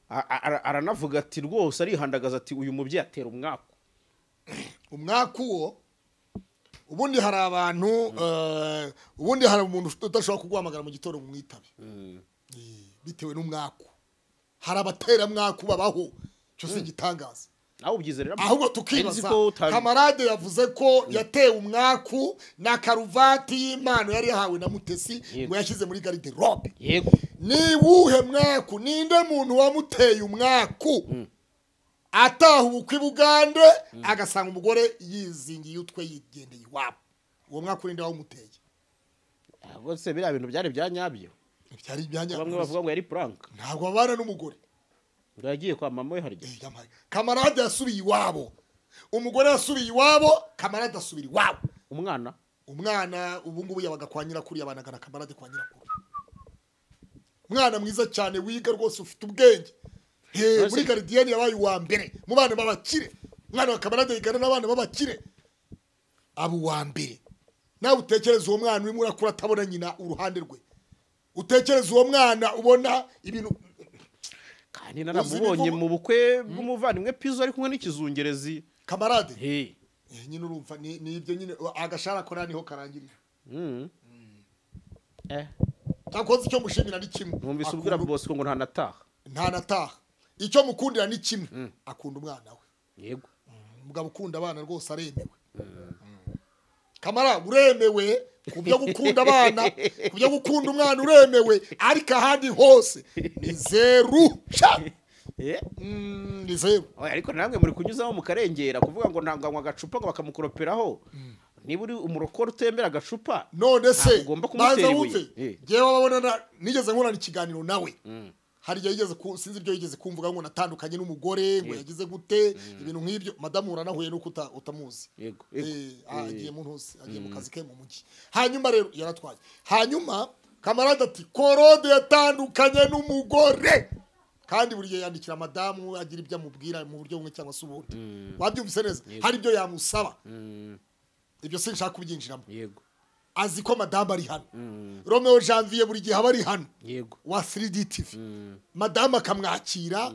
aranavuga ati rwose arihandagaza ati uyu mubyeyi atera umwaku wo ubundi hari abantu ubundi hari umuntu udashobora kuguhamagara mu gitondo mu mwitabe bitewe n'umwaku hari abatera mwaku babaho cyo si gitangaza aho ubyizerera ahubwo tukibaza kamarade yavuze ko yatewe umwaku na karuvati y'Imana yari yahawe na Mutesi ngo yashyize muri garde robe yego ni wuhe mwaku ninde muntu wamuteye umwaku ataha ubukwe Bugande agasanga umugore yizingiye utwe yigendeye iwabo uwo mwaka urinde wawe umuteye ahubwo se biriya bintu byari byanyabyo byari byanyabyo bamwe bavuga ngo yari prank ntabwo babana n'umugore yagiye kwa mama we harya kamarade yasubiye iwabo umugore yasubiye iwabo kamarade asubira iwabo umwana ubu ngubu yabaga kwa nyirakuru yabanaga na kamarade kwa nyirakuru umwana mwiza cyane wiga rwose ufite ubwenge muri garidiyani yabaye uwa mbere mu bana b'abakire umwana wa kamarade yigana n'abana b'abakire abo uwa mbere nawe utekereza uwo mwana urimo urakura atabona nyina uruhande rwe utekereza uwo mwana ubona ibintu kandi naramubonye mu bukwe bw'umuvandimwe Pizzo ari kumwe n'ikizungerezi kamarade nyine urumva ni ibyo nyine agashara akora niho karangirira cyakoze icyo mushimira ni kimwe numvise ubwira Bosco ngo ntanataha icyo mukundira ni kimwe akunda umwana we yego umugabo ukunda abana rwose aremewe kamara uremewe kubyo gukunda abana kubyo gukunda umwana uremewe ariko ahandi hose ni zeru ni zeru ariko namwe muri kunyuzaho mukarengera kuvuga ngo ntanganywa agacupa ngo bakamukoroperaho niba uri umurokore utembera agacupa none se ugomba kumutera ibuye ngewe wabona nigeze nkorana ikiganiro nawe hari igihe yigeze sinzi ibyo yigeze kumvuga ngo natandukanye n'umugore ngo yagize gute ibintu nk'ibyo madamu uranahuye nuko utamuzi agiye mu ntuzi agiye mu kazi ke mu mujyi hanyuma rero yaratwaye hanyuma kamarade ati korode yatandukanye n'umugore kandi buri gihe yandikira madamu agira ibyo amubwira mu buryo bumwe cyangwa se ubundi wabyumvise neza hari ibyo yamusaba ibyo sinshaka kubyinjiramo yego azi ko madamu ari hano Romeo Janvier buri gihe aba ari hano yego wa 3D TV madamu akamwakira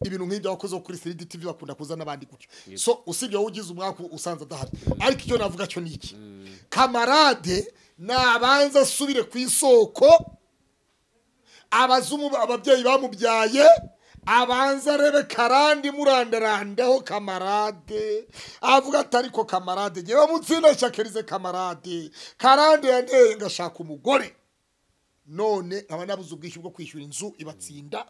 ibintu nk'ibyo wakoze kuri 3D TV bakunda kuza n'abandi gutyo so usibye wowe ugize umwaka usanze adahari ariko icyo navuga cyo niki kamarade nabanza asubire ku isoko ababyeyi bamubyaye abanza arebe karandi murandarandaho kamarade avuga ati ariko kamarade ngewe mutsinda shakerize kamarade karande yanteye ngashaka umugore none aba nabuze ubwishyu bwo kwishyura inzu ibatsinda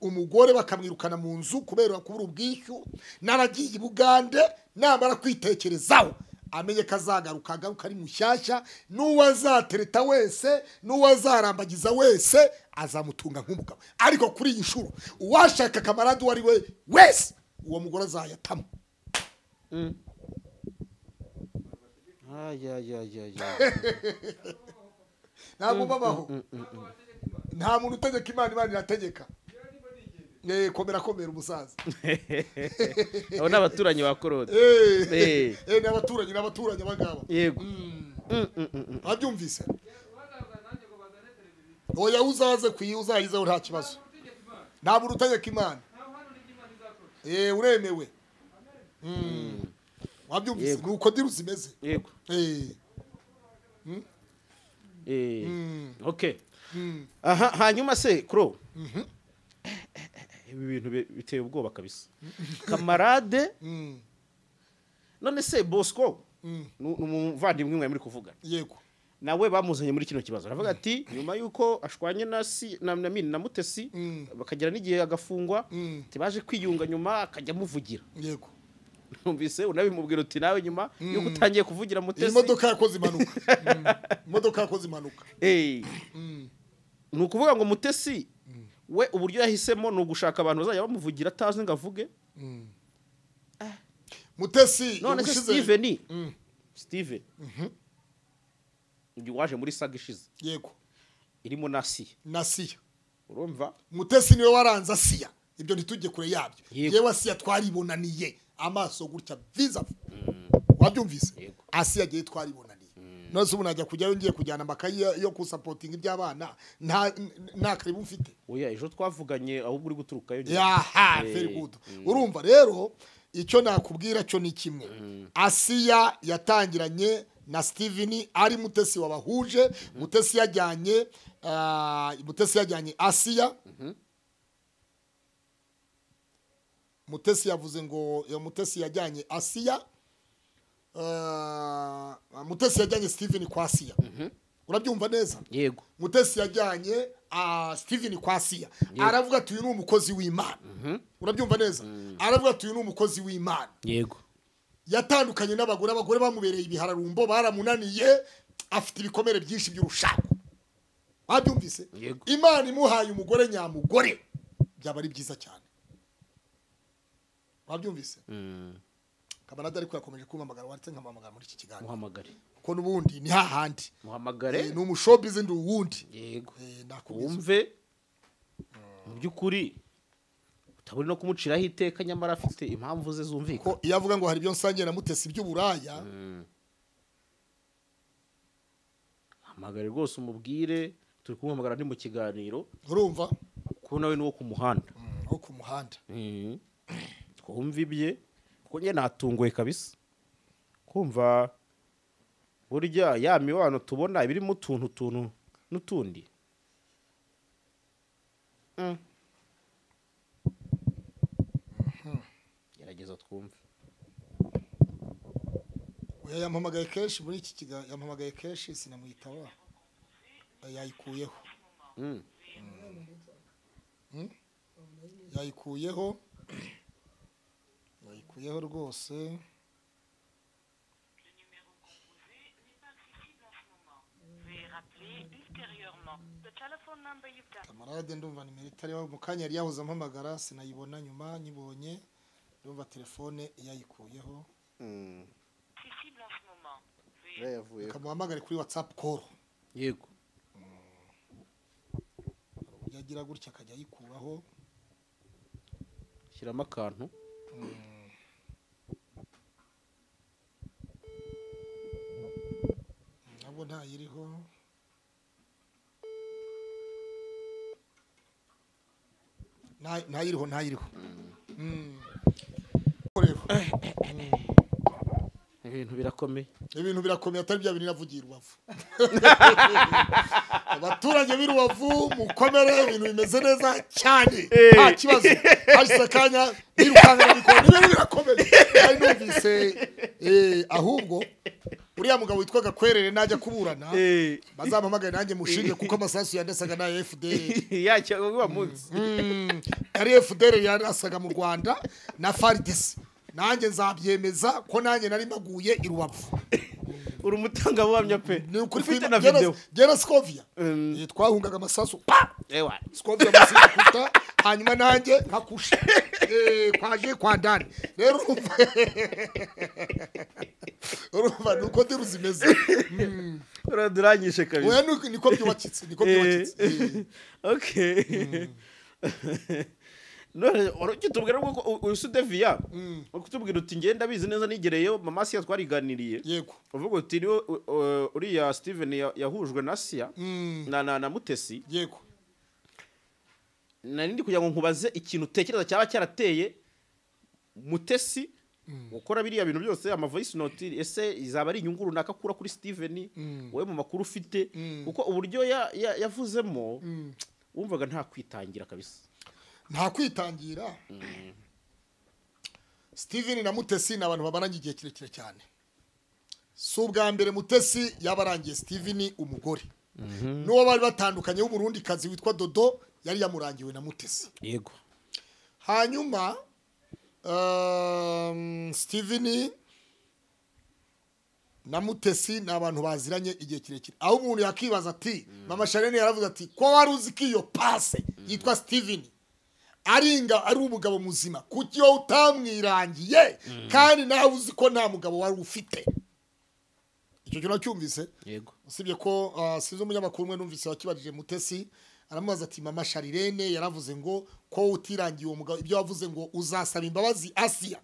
umugore bakamwirukana mu nzu kubera kubura ubwishyu naragiye i Bugande namara kwitekerezaho amenye kazagaruka ari mushyashya n'uwazatereta wese n'uwazarambagiza wese azamutunga nk'umugabo ariko kuri iyi nshuro uwashaka kamarade wari we wese uwo mugore azayatamo ntabwo babaho nta muntu utegeka imana irategeka komera umusaza abo n'abaturanyi ba Korode n'abaturanyi abagabo yego wabyumvise oya uzaze uzayizeho nta kibazo nta muntu utegeka imana uremewe wabyumvise nuko diru zimeze yego okay aha hanyuma se Kro ibi bintu biteye ubwoba kabisa kamarade none se Bosco n'umuvandimwe mwe muri kuvuga yego nawe bamuzanye muri kino kibazo aravuga ati nyuma yuko ashwanye na Mutesi bakagira n'igihe agafungwa tibaje kwiyunga nyuma akajya muvugira yego numvise unabimubwira uti nawe nyuma yuko utangiye kuvugira Mutesi imodoka yakoze impanuka ni ukuvuga ngo Mutesi we uburyo yahisemo ni ugushaka abantu bazajya bamuvugira atazi ngo avuge Mutesi none se Steven waje muri saga ishize yego irimo Nasiya urumva Mutesi niwe waranze Asiya ibyo ntitujye kure yabyo yewe Asiya twaribonaniye amaso gutya visa wabyumvise Asiya agiye twaribonaniye nose ubu najya kujyayo ngiye kujyana amakayi yo kusapotinga iby'abana nta karibu mfite oya ejo twavuganye ahubwo uri guturukayo very good urumva rero icyo nakubwira cyo ni kimwe Asiya yatangiranye na Steven ari Mutesi wabahuje Mutesi yajyanye Asiya Mutesi yavuze ngo Mutesi yajyanye Asiya Mutesi yajyanye Steven kwa Asiya urabyumva neza yego Mutesi yajyanye Steven kwa Asiya aravuga ati uyu ni umukozi w'Imana urabyumva neza aravuga ati uyu ni umukozi w'Imana yego yatandukanye n'abagore bamubereye ibihararumbo baramunaniye afite ibikomere byinshi by'urushako wabyumvise Imana imuhaye umugore nyamugore byaba ari byiza cyane wabyumvise Kamarade ariko yakomeje kumpamagara waretse nkamamagara muri iki kiganiro muhamagare kuko nubundi ni hahandi muhamagare ni umushobize ndi uwundi yego wumve mu by'ukuri utaburi no kumuciraho iteka nyamara afite impamvu ze zumvikana ko iyo avuga ngo hari ibyo nsangiye na Mutesi by'uburaya hamagare rwose umubwire turi kumuhamagara ndi mu kiganiro urumva ko nawe n'uwo ku muhanda wo ku muhanda twumva ibye kuko njye natunguwe kabisa kumva burya ya mibano tubona ibirimo utuntu n'utundi gerageza twumve oya yampamagaye kenshi muri iki kiganiro yampamagaye kenshi sinamwitaba yayikuyeho yayikuyeho rwose Kamarade ndumva nimero itariho mu kanya yari yahoze ampamagara sinayibona nyuma nyibonye ndumva telefone yayikuyeho kamuhamagare kuri WhatsApp call yego yagira gutya akajya yikuraho shyiramo akantu ntabwo ntayiriho ntayiriho ibintu birakomeye atari bya bintu navugiye Rubavu abaturage b'i Rubavu mukomere ibintu bimeze neza cyane nta kibazo hashize akanya birukanga bikora ibintu birakomeye ari numvise ahubwo uriya mugabo witwa Gakwerere najya kuburana bazampamagaye nanjye mushinge kuko amasasu yandesaga na FDL yacyo uwa munsi ari FDL yarasaga mu Rwanda na FARDC nanjye nzabyemeza ko nanjye nari maguye i Rubavu uri umutanga buhamya pe ufite na video gera Scovia twahungaga amasasu ewa Scovia masikuta hanyuma nanjye nkakusha kwaje kwa ndani rero urumva nuko diruzimeze uraduranyishe kabisa wewe niko byubakitse okay none orokitubwira ko usudevia ukutubwira uti ngenda bizi neza nigereyo mama Sia twariganiriye yego uvuga uti uriya Steven yahujwe na Sia na Mutesi yego nari ndi kugira ngo nkubaze ikintu utekereza cyaba cyarateye Mutesi ukora biriya bintu byose ama voice note ese izaba ari inyungu runaka kura kuri Steven wowe mu makuru ufite kuko uburyo yavuzemo wumvaga nta kwitangira kabisa nta kwitangira Steven na Mutesi n'abantu babaranye igihe kirekire cyane si ubwa mbere Mutesi yabarangiye Steven umugore n'uwo bari batandukanye w'Uburundi kazi witwa Dodo yari yamurangiwe na Mutesi yego hanyuma Steven na Mutesi n'abantu baziranye igihe kirekire aho umuntu yakibaza ati mama Sharene yaravuze ati ko wari uzi ko iyo passe yitwa Steven ari umugabo muzima kuki yo utamwirangiye kandi nawe uzi ko nta mugabo wari ufite icyo cyo nacyumvise yego usibye ko sinzi umunyamakuru umwe numvise wakibajije Mutesi aramubaza ati mama Sharirene yaravuze ngo ko utirangiye uwo mugabo ibyo wavuze ngo uzasaba imbabazi Asia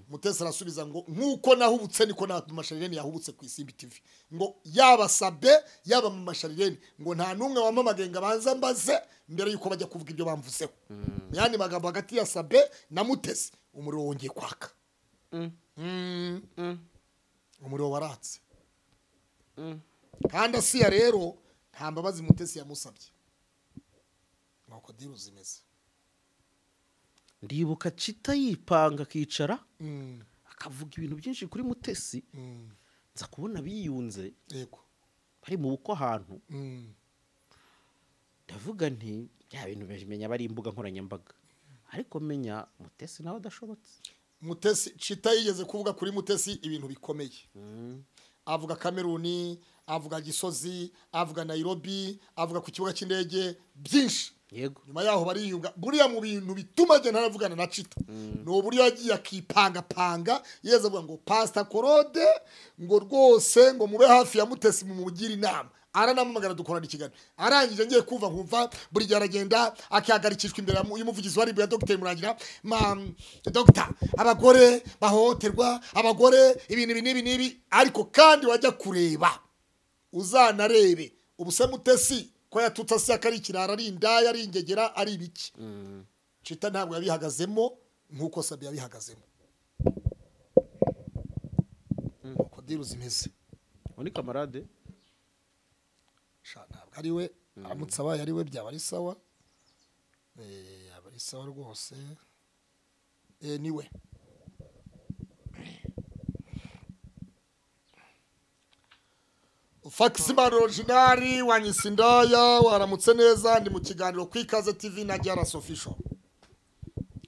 Mutesi arasubiza ngo nkuko nahubutse niko na mama Sharirene yahubutse ku Isimbi TV ngo yaba Sabe yaba mama Sharirene ngo nta numwe wamamagenga banza mbaze mbere yuko bajya kuvuga ibyo bamvuzeho yani magambo hagati ya Sabe na Mutesi umuriro wongeye kwaka umuriro waratse kandi Asia rero nta mbabazi Mutesi yamusabye nuko diruzimeze ndibuka Chita yipanga akicara akavuga ibintu byinshi kuri Mutesi nza kubona biyunze yego bari mu buko ahantu ndavuga nti bya bintu bimenya bari imbuga nkoranyambaga ariko menya Mutesi nawe adashobotse Mutesi Chita yigeze kuvuga kuri Mutesi ibintu bikomeye avuga Kameruni avuga Gisozi avuga Nairobi avuga ku kibuga cy'indege byinshi yego nyuma yaho bariyunga buriya mu bintu bituma je naravugana na Chita no buriya yagiye akipanga panga yeza avuga ngo Pastor Claude ngo rwose ngo mube hafi ya Mutesi mu mugira inama aranamamagara dukorana ikiganiro arangije ngiye kumva nkumva buri gihe aragenda akihagarikishwa imbere y'umuvugizi wa RIB ya Dr Murangira Dr abagore bahohoterwa abagore ibintu nibi ariko kandi wajya kureba uzanarebe ubuse Mutesi ko yatutse Asia kari kirara ari indaya ari ingegera ari ibiki Chita ntabwo yabihagazemo nkuko Sabe yabihagazemo uko diruzimeze oni kamarade ntabwo ari we aramutse abaye ari we byaba ari sawa yaba ari sawa rwose ni we Faximano originali wanyisindaya waramutse neza ndi mu kiganiro ku Ikaze TV na Jaras Official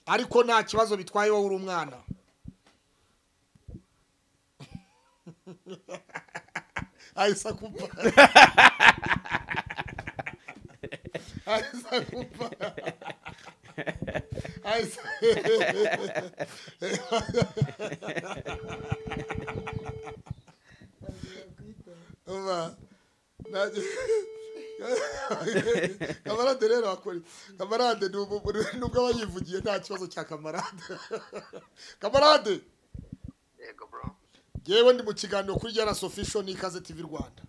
ariko nta kibazo bitwaye wowe uri umwana Aisa kupa Aisa kupa Aisa Oma Kamarade rero wakora kamarade nubwo aba yivugiye nta kibazo cya kamarade kamarade yego bro yewe ndi mu kiganiro kuri Jaras Official n'Ikaze TV Rwanda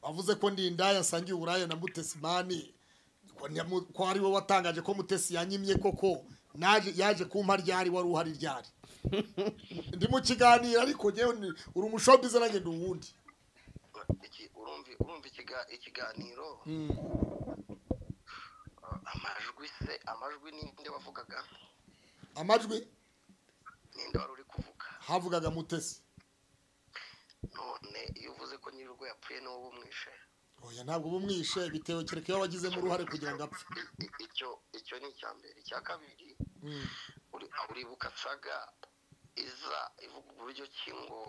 bavuze ko ndi indaya nsangiye uburaya na Mutesi mani ko ari we watangaje ko Mutesi yanyimye koko yaje kumpa ryari wari uhari ryari ndi mu kiganiro ariko jewe uri umushobize nanjye ndi uwundi urumva ikiganiro amajwi ninde wavugaga amajwi ninde wari uri kuvuga havugaga Mutesi none iyo uvuze ko nyir'urugo yapfuye n'uwo bumwishe oya ntabwo bumwishe bitewe kereka iyo wagizemo uruhare kugira ngo apfe icyo ni icya mbere icya kabiri uribuka saga iza ivuga uburyo ki ngo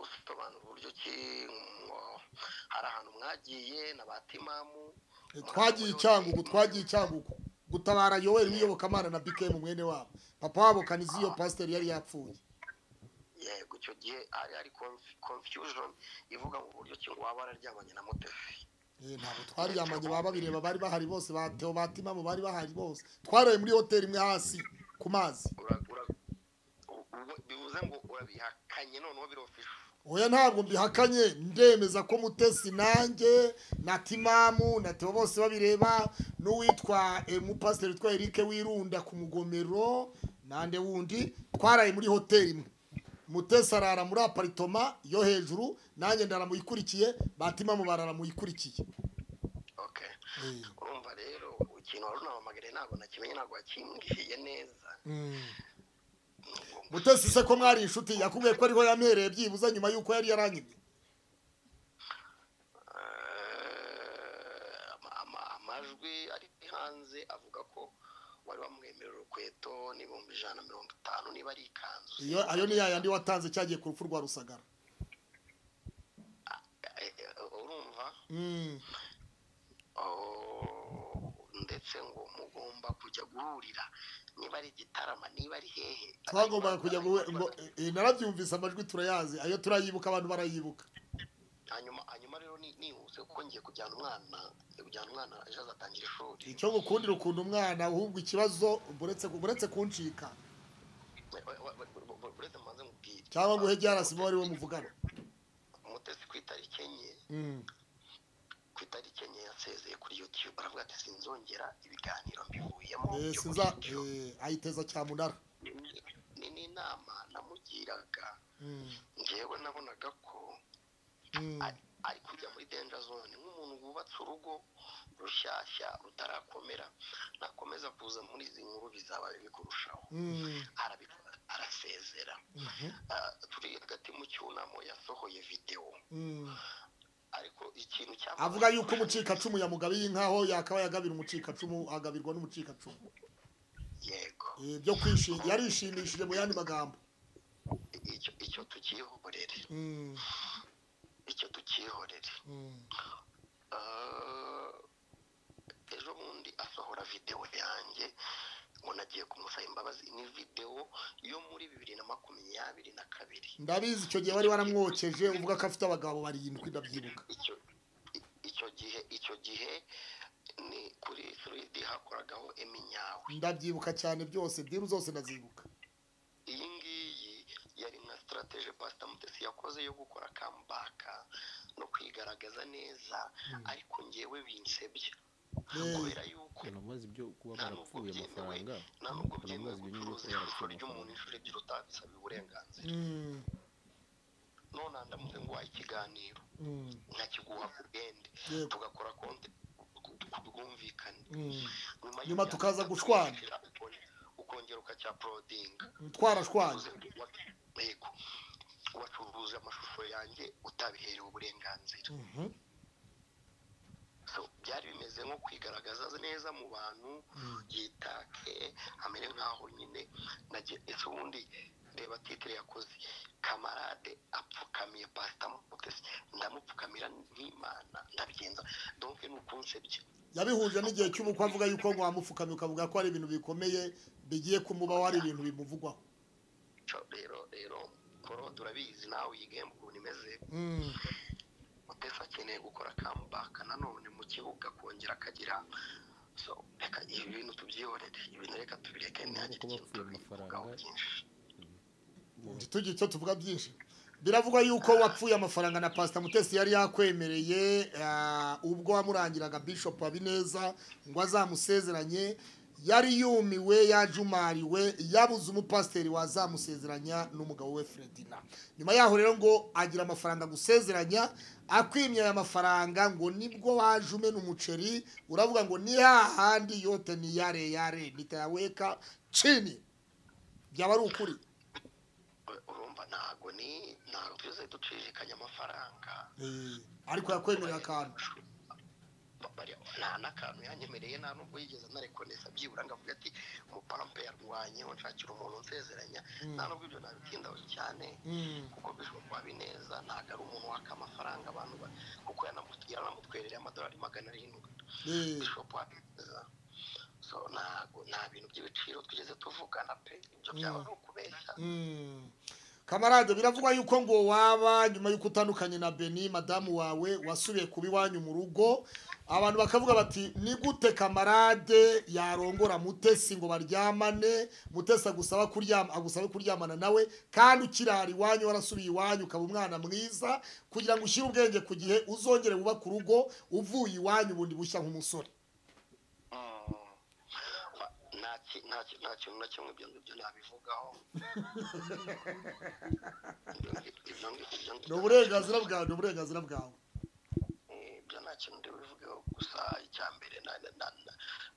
usobanura uburyo ki ngo hari ahantu mwagiye na batimamu twagiye icyangugu gutabara Yoweri Wiyobokamana na BKM mwene wabo papa wabo Kaniziyo pasiteri yari yapfuye yego icyo gihe hari confusion ivuga ngo uburyo ki ngo waba wararyamanye na Mutesi ntabwo twaryamanye baba bireba bari bahari bose bateho batimamu bari bahari bose twaraye muri hoteli imwe hasi ku mazi bivuze ngo urabihakanye noneho birofisha oya ntabwo mbihakanye ndemeza ko Mutesi nanjye na Timamu na Theo bose babireba n'uwitwa umupasiteri witwa Eric Wirunda ku Mugomero nande wundi twaraye muri hoteli imwe Mutesi arara muri aparitoma yo hejuru nanjye ndara muyikurikiye Batimamu barara muyikurikiye okay urumva rero ikintu wari unamamagare ntabwo nakimenye ntabwo wakimbwiye neza Mutesi se ko mwari inshuti yakubwiye ko ariho yamereye byibuza nyuma yuko yari yaranyimye amajwi ari hanze avuga ko wari wamwemerera urukweto n'ibihumbi 150 niba ari ikanzu ayo ni yayandi watanze cyagiye ku rupfu rwa Rusagara urumva ndetse ngo mugomba kujya guhurira niba ari Gitarama niba ari hehe twagomba kujya narabyumvise amajwi turayazi ayo turayibuka abantu barayibuka hanyuma rero nihuse kuko ngiye kujyana umwana ejo azatangira ishuri icyo gukundira ukunda umwana ahubwo ikibazo buretse kuncika cyangwa ngo uhege yarasibo ari we muvugana Mutesi ku itariki enye yasezeye kuri YouTube aravuga ati sinzongera ibiganiro mbivuyemo ayiteza cyamunara ni inama namugiraga ngewe nabonaga ko ari kujya muri danger zone nk'umuntu wubatse urugo rushyashya rutarakomera nakomeza kuza muri izi nkuru bizaba bikurushaho arasezera turi hagati mu cyunamo yasohoye video ariko ikintu avuga yuko umucikacumu yamugabiye inkaho yakaba yagabira umucikacumu agabirwa n'umucikacumu yego byo kwishima yarishimishije mu yandi magambo icyo tukihorere ejo bundi asohora video yanjye ngo nagiye kumusaba imbabazi ni video yo muri 2022 ndabizi icyo gihe wari waramwokeje uvuga ko afite abagabo 7 ndabyibuka icyo gihe ni kuri 3D hakoragaho eminyawe ndabyibuka cyane byose diru zose ndazibuka iyi ngiyi yari nka strategy Pastor Mutesi yakoze yo gukora comeback no kwigaragaza neza ariko ngewe binsebye kubera yuko namaze ibyo kuba barapfuye amafaranga ntabwo byemewe gucuruza ishusho ry'umuntu inshuro ebyiri utabisaba uburenganzira none ndamutse ngo waha ikiganiro nkakiguha ku bwende tugakora konti kubwumvikane nyuma tukaza gushwana ukongera ukacyaporodinga twarashwanye yego wacuruje amashusho yanjye utabiherewe uburenganzira byari bimeze nko kwigaragaza neza mu bantu yitake amere nkaho nyine ese ubundi reba titire yakoze kamarade apfukamiye Pastor Mutesi ndamupfukamira nk'Imana ndabigenza donc ni ukunsebye yabihuje n'igihe cy'umukwe avuga yuko ngo wamupfukamye ukavuga ko ari ibintu bikomeye bigiye kumubaho ari ibintu bimuvugwaho rero koro turabizi nawe yigemba ukuntu imeze Mutesi akeneye gukora comeback nanone mu kibuga kongera akagira so reka ibi bintu tubyihorere ibintu reka tubireke ntihagire ikintu tubivugaho byinshi tugiye icyo tuvuga byinshi biravugwa yuko wapfuye amafaranga na Pastor Mutesi yari yakwemereye ubwo wamurangiraga Bishop Habineza ngo azamusezeranye yari yumiwe yajumariwe yabuze umupasiteri wazamusezeranya n'umugabo we Fredina nyuma yaho rero ngo agira amafaranga gusezeranya akwimye aya mafaranga ngo nibwo wajume n'umuceri uravuga ngo ni hahandi yote ni yare nitayaweka chini byaba ari ukuri urumva ntago tuze ducishikanya amafaranga ariko yakwemerera akantu nta n'akantu yanyemereye nta nubwo yigeze anarekonesa byibura ngavuga ati umupampe yarwanye nshakira umuntu unsezeranya nta nubwo ibyo nabitindaho cyane kuko Bishop Habineza ntabwo ari umuntu waka amafaranga abantu kuko yanamutwerereye amadolari 700 Bishop Habineza so nta bintu by'ibiciro twigeze tuvugana pe ibyo byaba ari ukubeshya Kamarade biravugwa yuko ngo waba nyuma yuko utandukanye na Beni madamu wawe wasubiye kuba iwanyu mu rugo abantu bakavuga bati ni gute Kamarade yarongora Mutesi ngo baryamane Mutesi agusaba kuryamana nawe kandi ukirari iwanyu warasubiye iwanyu ukaba umwana mwiza kugira ngo ushyire ubwenge ku gihe uzongere wubaka urugo uvuye iwanyu bundi bushya nk'umusore nta kintu na kimwe ibyo nabivugaho ni uburenganzira bwawe ibyo nta kintu ndibivugeho gusa icya mbere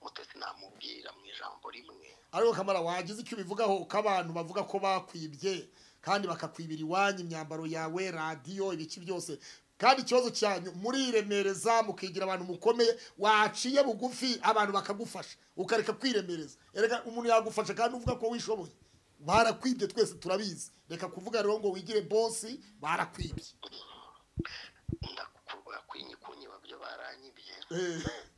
Mutesi namubwira mu ijambo rimwe ariko Kamara wagize icyo ubivugaho uko abantu bavuga ko bakwibye kandi bakakwibira iwanyu imyambaro yawe radiyo ibiki byose kandi ikibazo cyanyu muriremereza mukigira abantu mukomeye waciye bugufi abantu bakagufasha ukareka kwiremereza erega umuntu yagufasha kandi uvuga ko wishoboye barakwibye twese turabizi reka kuvuga rero ngo wigire boss barakwibye ndakuvuga kwinyikunyi babyo baranyibye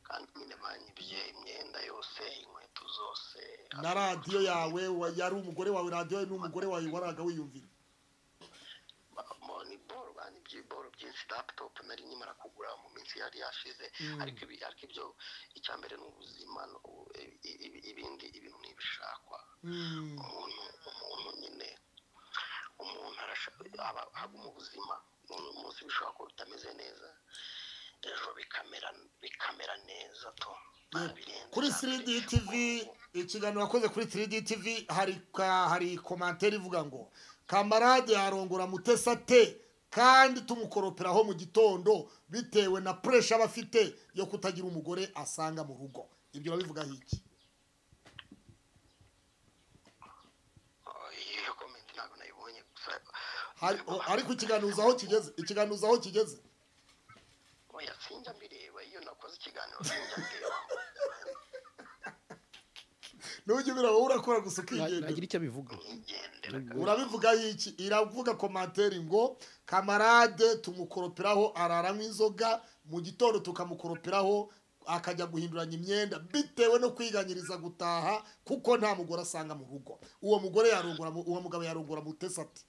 kandi nyine banyibye imyenda yose inkweto zose na radiyo yawe yari umugore wawe radiyo n'umugore wawe waraga wiyumvira iboro byinshi laptop nari nyimara kugura mu minsi yari yashize ariko ibyo icya mbere n'ubuzima ibintu ntibishakwa umuntu nyine umuntu arashaka mu buzima umunsi bishobora kuba bitameze neza ejo bikamera neza to kuri 3D TV ikiganiro wakoze kuri 3D TV hari commentaire ivuga ngo Kamarade yarongora Mutesi ate kandi tumukoroperaho mu gitondo bitewe na pressure abafite yo kutagira umugore asanga mu rugo ibyo babivuga hiki iyo comment ntabwo nayibonye gusa ariko ikiganuza aho kigeze oya sinjya mbireba iyo nakoze ikiganiro sinjya mbireba nujye ubira wowe urakora gusa ukigendera nagira icyo bivuga urabivuga hiki iravuga commentaire ngo Kamarade tumukoroperaho araranywa inzoga mu gitondo tukamukoroperaho akajya guhinduranya imyenda bitewe no kwiganyiriza gutaha kuko nta mugore asanga mu rugo uwo mugabo yarongora Mutesi ati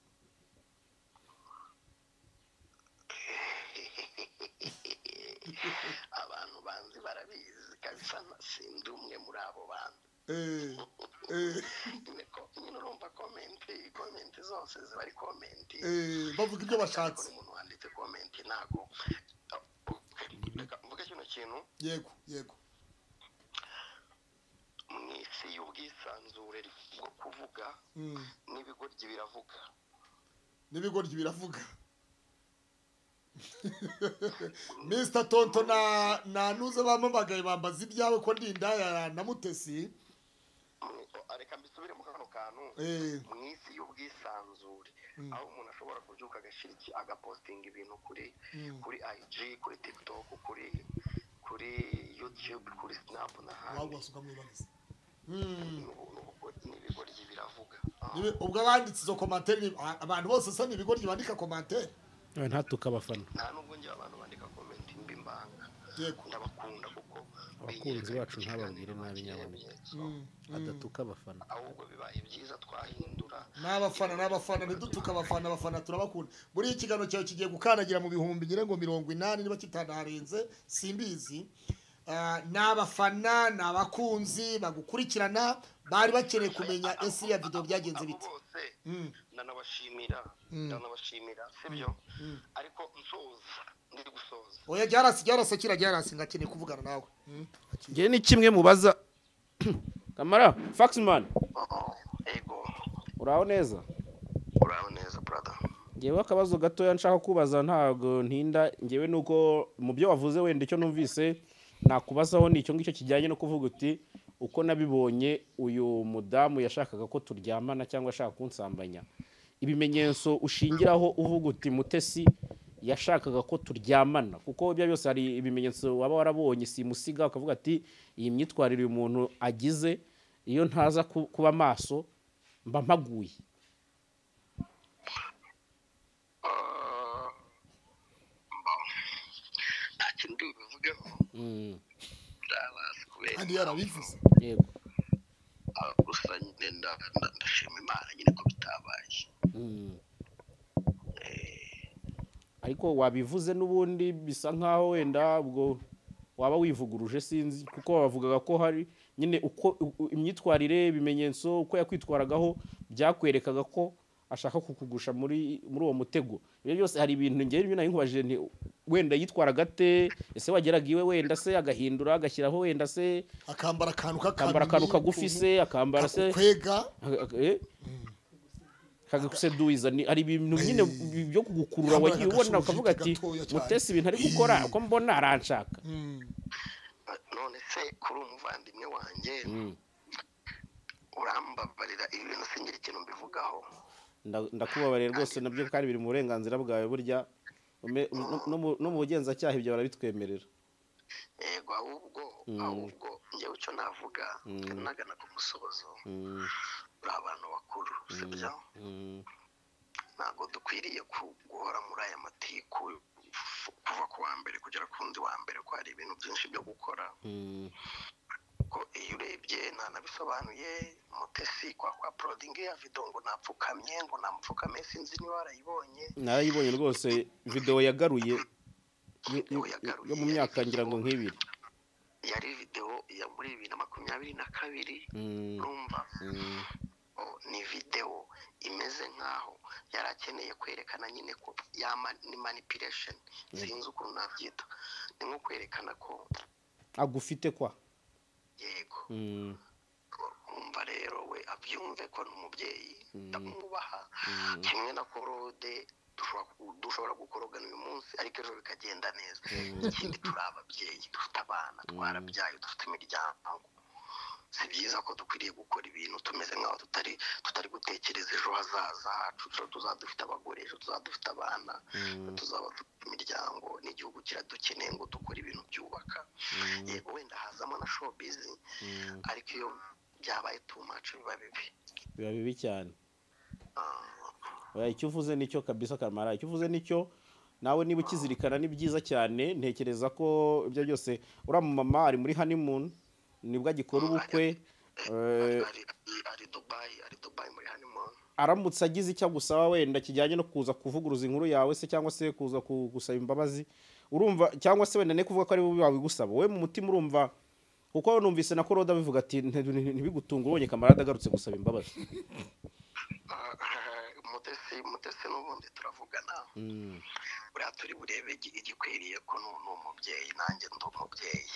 abantu banzi barabizi kabisa sindi umwe muri abo bantu nyine urumva komenti zose ziba ari komenti bavuga ibyo bashatse umuntu wanditse komenti ntago reka mvuge kino kintu yego mu isi y'ubwisanzure bwo kuvuga n'ibigoryi biravuga Mr. Tonto na nuze bamamagaye bambaza ibyawe ko ndindaya na Mutesi reka mbisubire mu kano kantu mu isi y'ubwisanzure aho umuntu ashobora kubyuka agashyira agapostinga ibintu kuri IG kuri TikTok kuri YouTube kuri Snap n'ahandi n'ibigoryi biravuga ubwo abanditse izo commentaire abantu bose se n'ibigoryi bandika commentaire nta tukabafana nta nubwo njye abantu bandika comment mbimbanga ndabakunda kuko abakunzi bacu ntababwire nabi nyaboneka adatuka abafana ahubwo bibaye byiza twahindura n'abafana ntidutuke abafana turabakunda buri ikiganiro cyawe kigiye gukandagira mu bihumbi ngire ngo 80 niba kitanarenze simbizi n'abafana n'abakunzi bagukurikirana bari bakeneye kumenya ese ya video byagenze bite ndanabashimira sibyo ariko nsoza ndi gusoza oya jarasi ngakeneye kuvugana nawe ngiye ni kimwe mubaza Kamara Faxman ego uraho neza brother ngewe akabazo gatoya nshaka kubaza ntago ntinda ngewe nuko mu byo wavuze wenda icyo numvise nakubazaho ni icyo ngicyo kijyanye no kuvuga uti uko nabibonye uyu mudamu yashakaga ko turyamana cyangwa ashaka kunsambanya ibimenyetso ushingiraho uvuga uti Mutesi yashakaga ko turyamana kuko ibyo byose hari ibimenyetso waba warabonye simusiga ukavuga ati iyi myitwarire uyu muntu agize iyo ntaza kuba maso mba mpaguye ntakindi bivugeho kandi yarabivuze yego gusa nyine ndashima Imana nyine ko bitabaye ariko wabivuze n'ubundi bisa nkaho wenda ubwo waba wivuguruje sinzi kuko bavugaga ko hari nyine uko imyitwarire ibimenyetso uko yakwitwaragaho byakwerekaga ko ashaka kukugusha muri uwo mutego ibyo byose hari ibintu ngeri byo nayinkubajije nti wenda yitwara gate ese wageraga iwe wenda se agahindura agashyiraho wenda se akambara akantu kagufi se akambara se kwega kagakuseduiza ni ari ibintu nyine byo kugukurura wagiye ubona ukavuga ati Mutesi ibintu ari gukora uko mbona aranshaka none se kuri umuvandimwe wanjye urambabarira ibintu singira ikintu mbivugaho ndakubabarira rwose nabyo kandi biri mu burenganzira bwawe burya no mu bugenzacyaha ibyo barabitwemerera yego ahubwo njyewe icyo navuga nagana ku musozo uri abantu bakuru sibyo ntabwo dukwiriye guhora muri aya matiku kuva ku wa mbere kugera ku wundi wa mbere ko hari ibintu byinshi byo gukora ko iyo urebye ntanabisobanuye Mutesi kwa porodingi ya video ngo napfukamye ngo namupfukame sinzi niba warayibonye narayibonye rwose video yagaruye yo mu myaka ngira ngo nk'ibiri yari video ya muri 2022 urumva ni video imeze nkaho yarakeneye kwerekana nyine ko ni manipulation sinzi ukuntu nabyita ni nko kwerekana ko agufite kwa yego umva rero we abyumve ko n'umubyeyi ndamwubaha kimwe na Korode dushobora gukorogana uyu munsi ariko ejo bikagenda neza ikindi turi ababyeyi dufite abana twarabyaye dufite imiryango si byiza ko dukwiriye gukora ibintu tumeze nk'aho tutari gutekereza ejo hazaza hacu tuzaba dufite abagore ejo tuzaba dufite abana tuzaba dufite imiryango n'igihugu kiradukeneye ngo dukore ibintu byubaka yego wenda hazamo na showbiz ariko iyo byabaye too much biba bibi cyane icyo uvuze nicyo kabisa Kamara icyo uvuze nicyo nawe niba ukizirikana ni byiza cyane ntekereza ko ibyo byose uriya mama ari muri honeymoon nibwo agikora ubukwe ari Dubai muri honeymoon aramutse agize icyo gusaba wenda kijyanye no kuza kuvuguruza inkuru yawe se cyangwa se kuza gusaba imbabazi urumva cyangwa se wenda ne kuvuga ko ari wowe wabigusaba we mu mutima urumva kuko numvise na Korode bivuga ati ntibigutunga ubonye Kamara agarutse gusaba imbabazi Mutesi n'ubundi turavugana buriya turi burebe igikwiriye ko n'umubyeyi nanjye ndi umubyeyi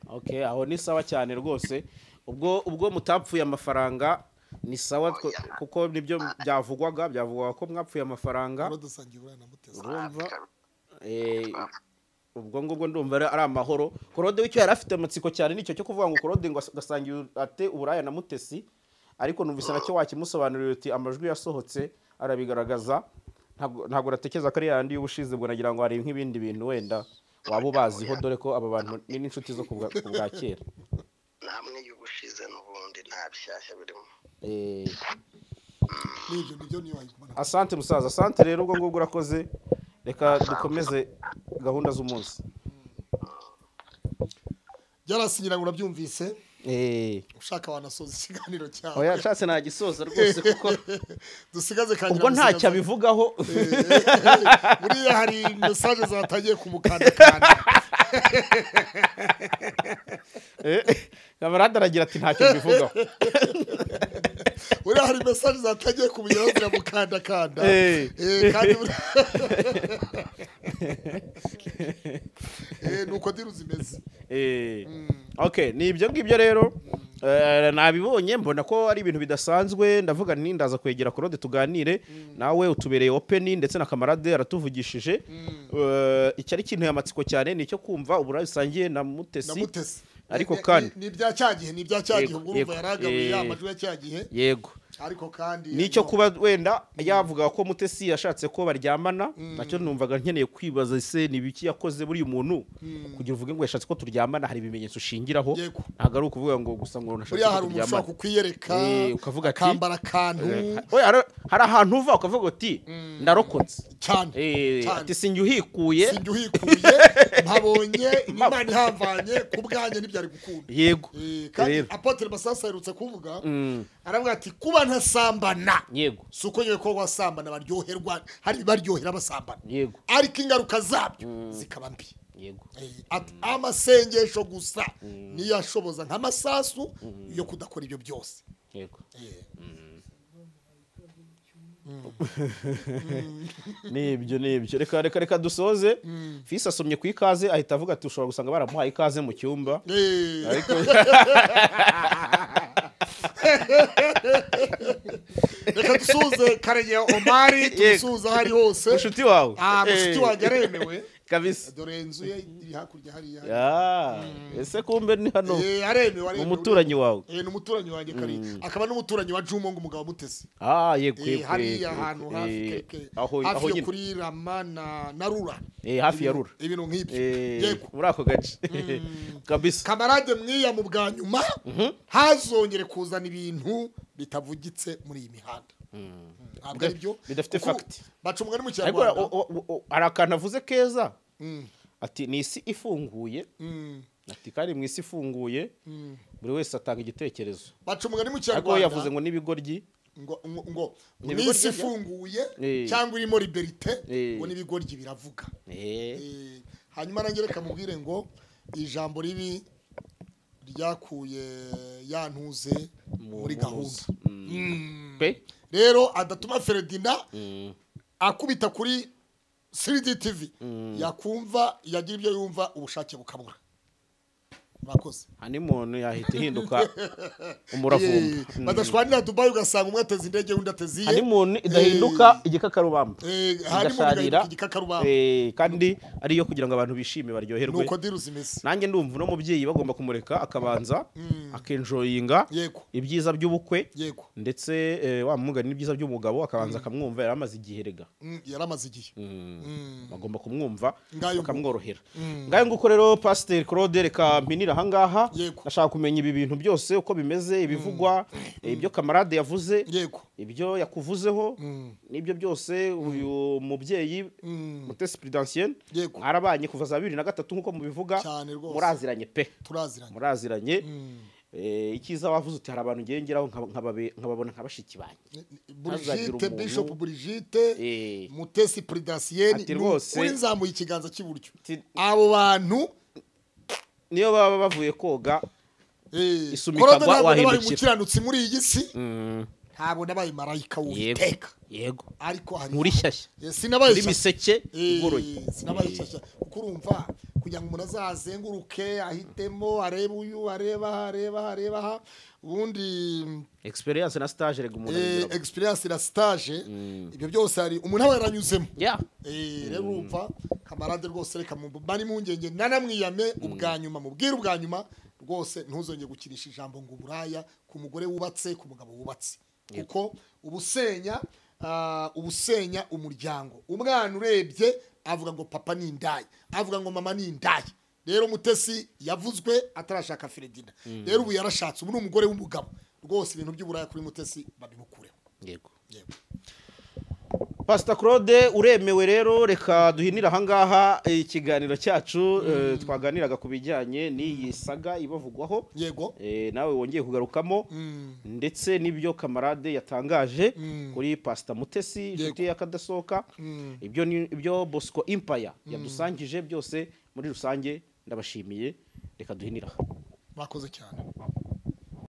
okay aho ni sawa cyane rwose ubwo mutapfuye amafaranga ni sawa kuko nibyo byavugwaga ko mwapfuye amafaranga urumva ubwo ngubwo ndumva ari amahoro Korode w'icyo yari afite amatsiko cyane nicyo cyo kuvuga ngo Korode ngo gasangiye ate uburaya na Mutesi ariko numvise nacyo wakimusobanurira uti amajwi yasohotse arabigaragaza ntabwo ratekereza ko ari yandi y'ubushize bwo nagira ngo hari nk'ibindi bintu wenda waba ubaziho dore ko aba bantu ni n'inshuti zo kubwa kera namwe y'ubushize n'ubundi nta bishyashya birimo asante musaza asante rero ubwo ngubwo urakoze reka dukomeze gahunda z'umunsi byarasinyira ngo urabyumvise ushaka wanasoza ikiganiro cyawe oya nshatse nagisoza rwose kuko dusigaze kangira ubwo ntacyo abivugaho buriya hari message zatangiye kumukandakanda kamarade aragira ati ntacyo bivugaho buriya hari message zatangiye kumugeraho ziramukandakanda kandi nuko diru zimeze okay ni ibyo ngibyo rero nabibonye mbona ko ari ibintu bidasanzwe ndavuga nti ndaza kwegera Claude tuganire nawe utubereye open ndetse na kamarade aratuvugishije icyo ari kintu yamatsiko cyane nicyo kumva uburayi usangiye na Mutesi ariko kandi ni bya cyagihe ubwo urumva yaragabuye amajwi ya cyagihe yego ariko kandi nicyo kuba wenda yavuga ko Mutesi yashatse ko baryamana nacyo numvaga nkeneye kwibaza se nibiki yakoze buri umuntu kugira uvuge ngo yashatse ko turyamana hari ibimenyetso ushingiraho ntago ari ukuvuga ngo gusa ngo nashatse ko turyamana kukwiyereka ukavuga ati akambara kantu hari ahantu uva ukavuga uti ndarokotse cyane ati sinjye nkabonye Imana ihamvanye kubwanye n'ibyari gukunda yego kandi Apotre Masasa yerutse kuvuga aravuga ati kuba ntasambana yego suko nyewe ko wasambana baryoherwa hari baryohera basambana yego ariko ingaruka zabyo zikaba mbi yego amasengesho gusa niyo ashoboza nk'amasasu yo kudakora ibyo byose yego nibyo reka dusoze Fils asomye ku ikaze ahita avuga ati ushobora gusanga baramuhaye ikaze mu cyumba ariko reka dusuze Karenge Omari tumusuza hari hose mushuti wawe mushuti wanjye aremewe kabisa dore inzu ye iri hakurya hariya ese kumbe ni hano aremewe umuturanyi wawe ni umuturanyi wanjye kari akaba n'umuturanyi wa Jumo ngo umugabo Mutesi yego hariya ahantu hafi hafi kuri Rama na Rura hafi ya Rura ibintu nk'ibyo yego muri ako gace kabisa kamarade mwiya mu bwa nyuma hazongere kuzana ibintu bitavugitse muri iyi mihanda ntabwo ari byo bidafite fact bacumwa ni mu Kinyarwanda hari akantu avuze keza ati ni isi ifunguye ati kandi mu isi ifunguye buri wese atanga igitekerezo bacumwa ni mu Kinyarwanda ariko yavuze ngo n'ibigoryi ngo ni isi ifunguye cyangwa irimo liberite ngo n'ibigoryi biravuga hanyuma nangereka mubwire ngo ijambo ribi ryakuye yantuze muri gahunda rero adatuma Ferdinand akubita kuri 3D TV yakumva yagira ibyo yumva ubushake bukabura murakoze hani muntu yahita hinduka umuravumba badashwanira Dubai ugasanga umwe ateze indege undi ateziye hani muntu idahinduka igikakarubamba hani muntu igikakarubamba kandi ari yo kugira ngo abantu bishime baryoherwe nuko diruzimese nanjye ndumva no mubyeyi bagomba kumureka akabanza akenjoyinga ibyiza by'ubukwe ndetse wamugana n'ibyiza by'umugabo akabanza akamwumva yaramaze igihe rega yaramaze igihe bagomba kumwumva bakamworohera ngaye nguko rero Pastor Claude reka mpinira ahangaha nashaka kumenya ibi bintu byose uko bimeze ibivugwa ibyo kamarade yavuze ibyo yakuvuzeho n'ibyo byose uyu mubyeyi Mutesi Prudentiel arabanye kuva za 2003 nkuko mubivuga muraziranye pe muraziranye ikiza wavuze uti hari abantu ngengeraho nkababona nkabashiki banye Brigitte Bishop Brigitte Mutesi Prudentiel kuri nzamuye ikiganza cy'iburyo abo bantu niyo baba bavuye koga isumikagwa wahindukira umukiranutsi muri iyi si ntabwo nabaye marayika w'Uwiteka yego ariko hari muri shyashya sinabaye imiseke igoroye sinabaye shyashya kuko urumva kugira ngo umuntu azazenguruke ahitemo arebe uyu areba ubundi experience na stage rega umuntu experience na stage ibyo byose hari umuntu aba yaranyuzemo rero urumva kamarade rwose reka bari mu ngenge nanamwiyame ubwanyuma mubwira ubwanyuma rwose ntuzongeye gukinisha ijambo ngo uburaya ku mugore wubatse ku mugabo wubatse kuko ubusenya umuryango umwana urebye avuga ngo papa ni indaya avuga ngo mama ni indaya rero Mutesi yavuzwe atarashaka Ferdinand rero ubu yarashatse ubu ni umugore w'umugabo rwose ibintu by'uburaya kuri Mutesi babimukureho yego Pastor Claude uremewe rero reka duhinira ahangaha ikiganiro cyacu twaganiraga ku bijyanye n'iyi saga ibavugwaho yego nawe wongeye kugarukamo ndetse n'ibyo kamarade yatangaje kuri Pastor Mutesi inshuti y'akadasohoka ibyo Bosco Empire yadusangije byose muri rusange ndabashimiye reka duhinira bakoze cyane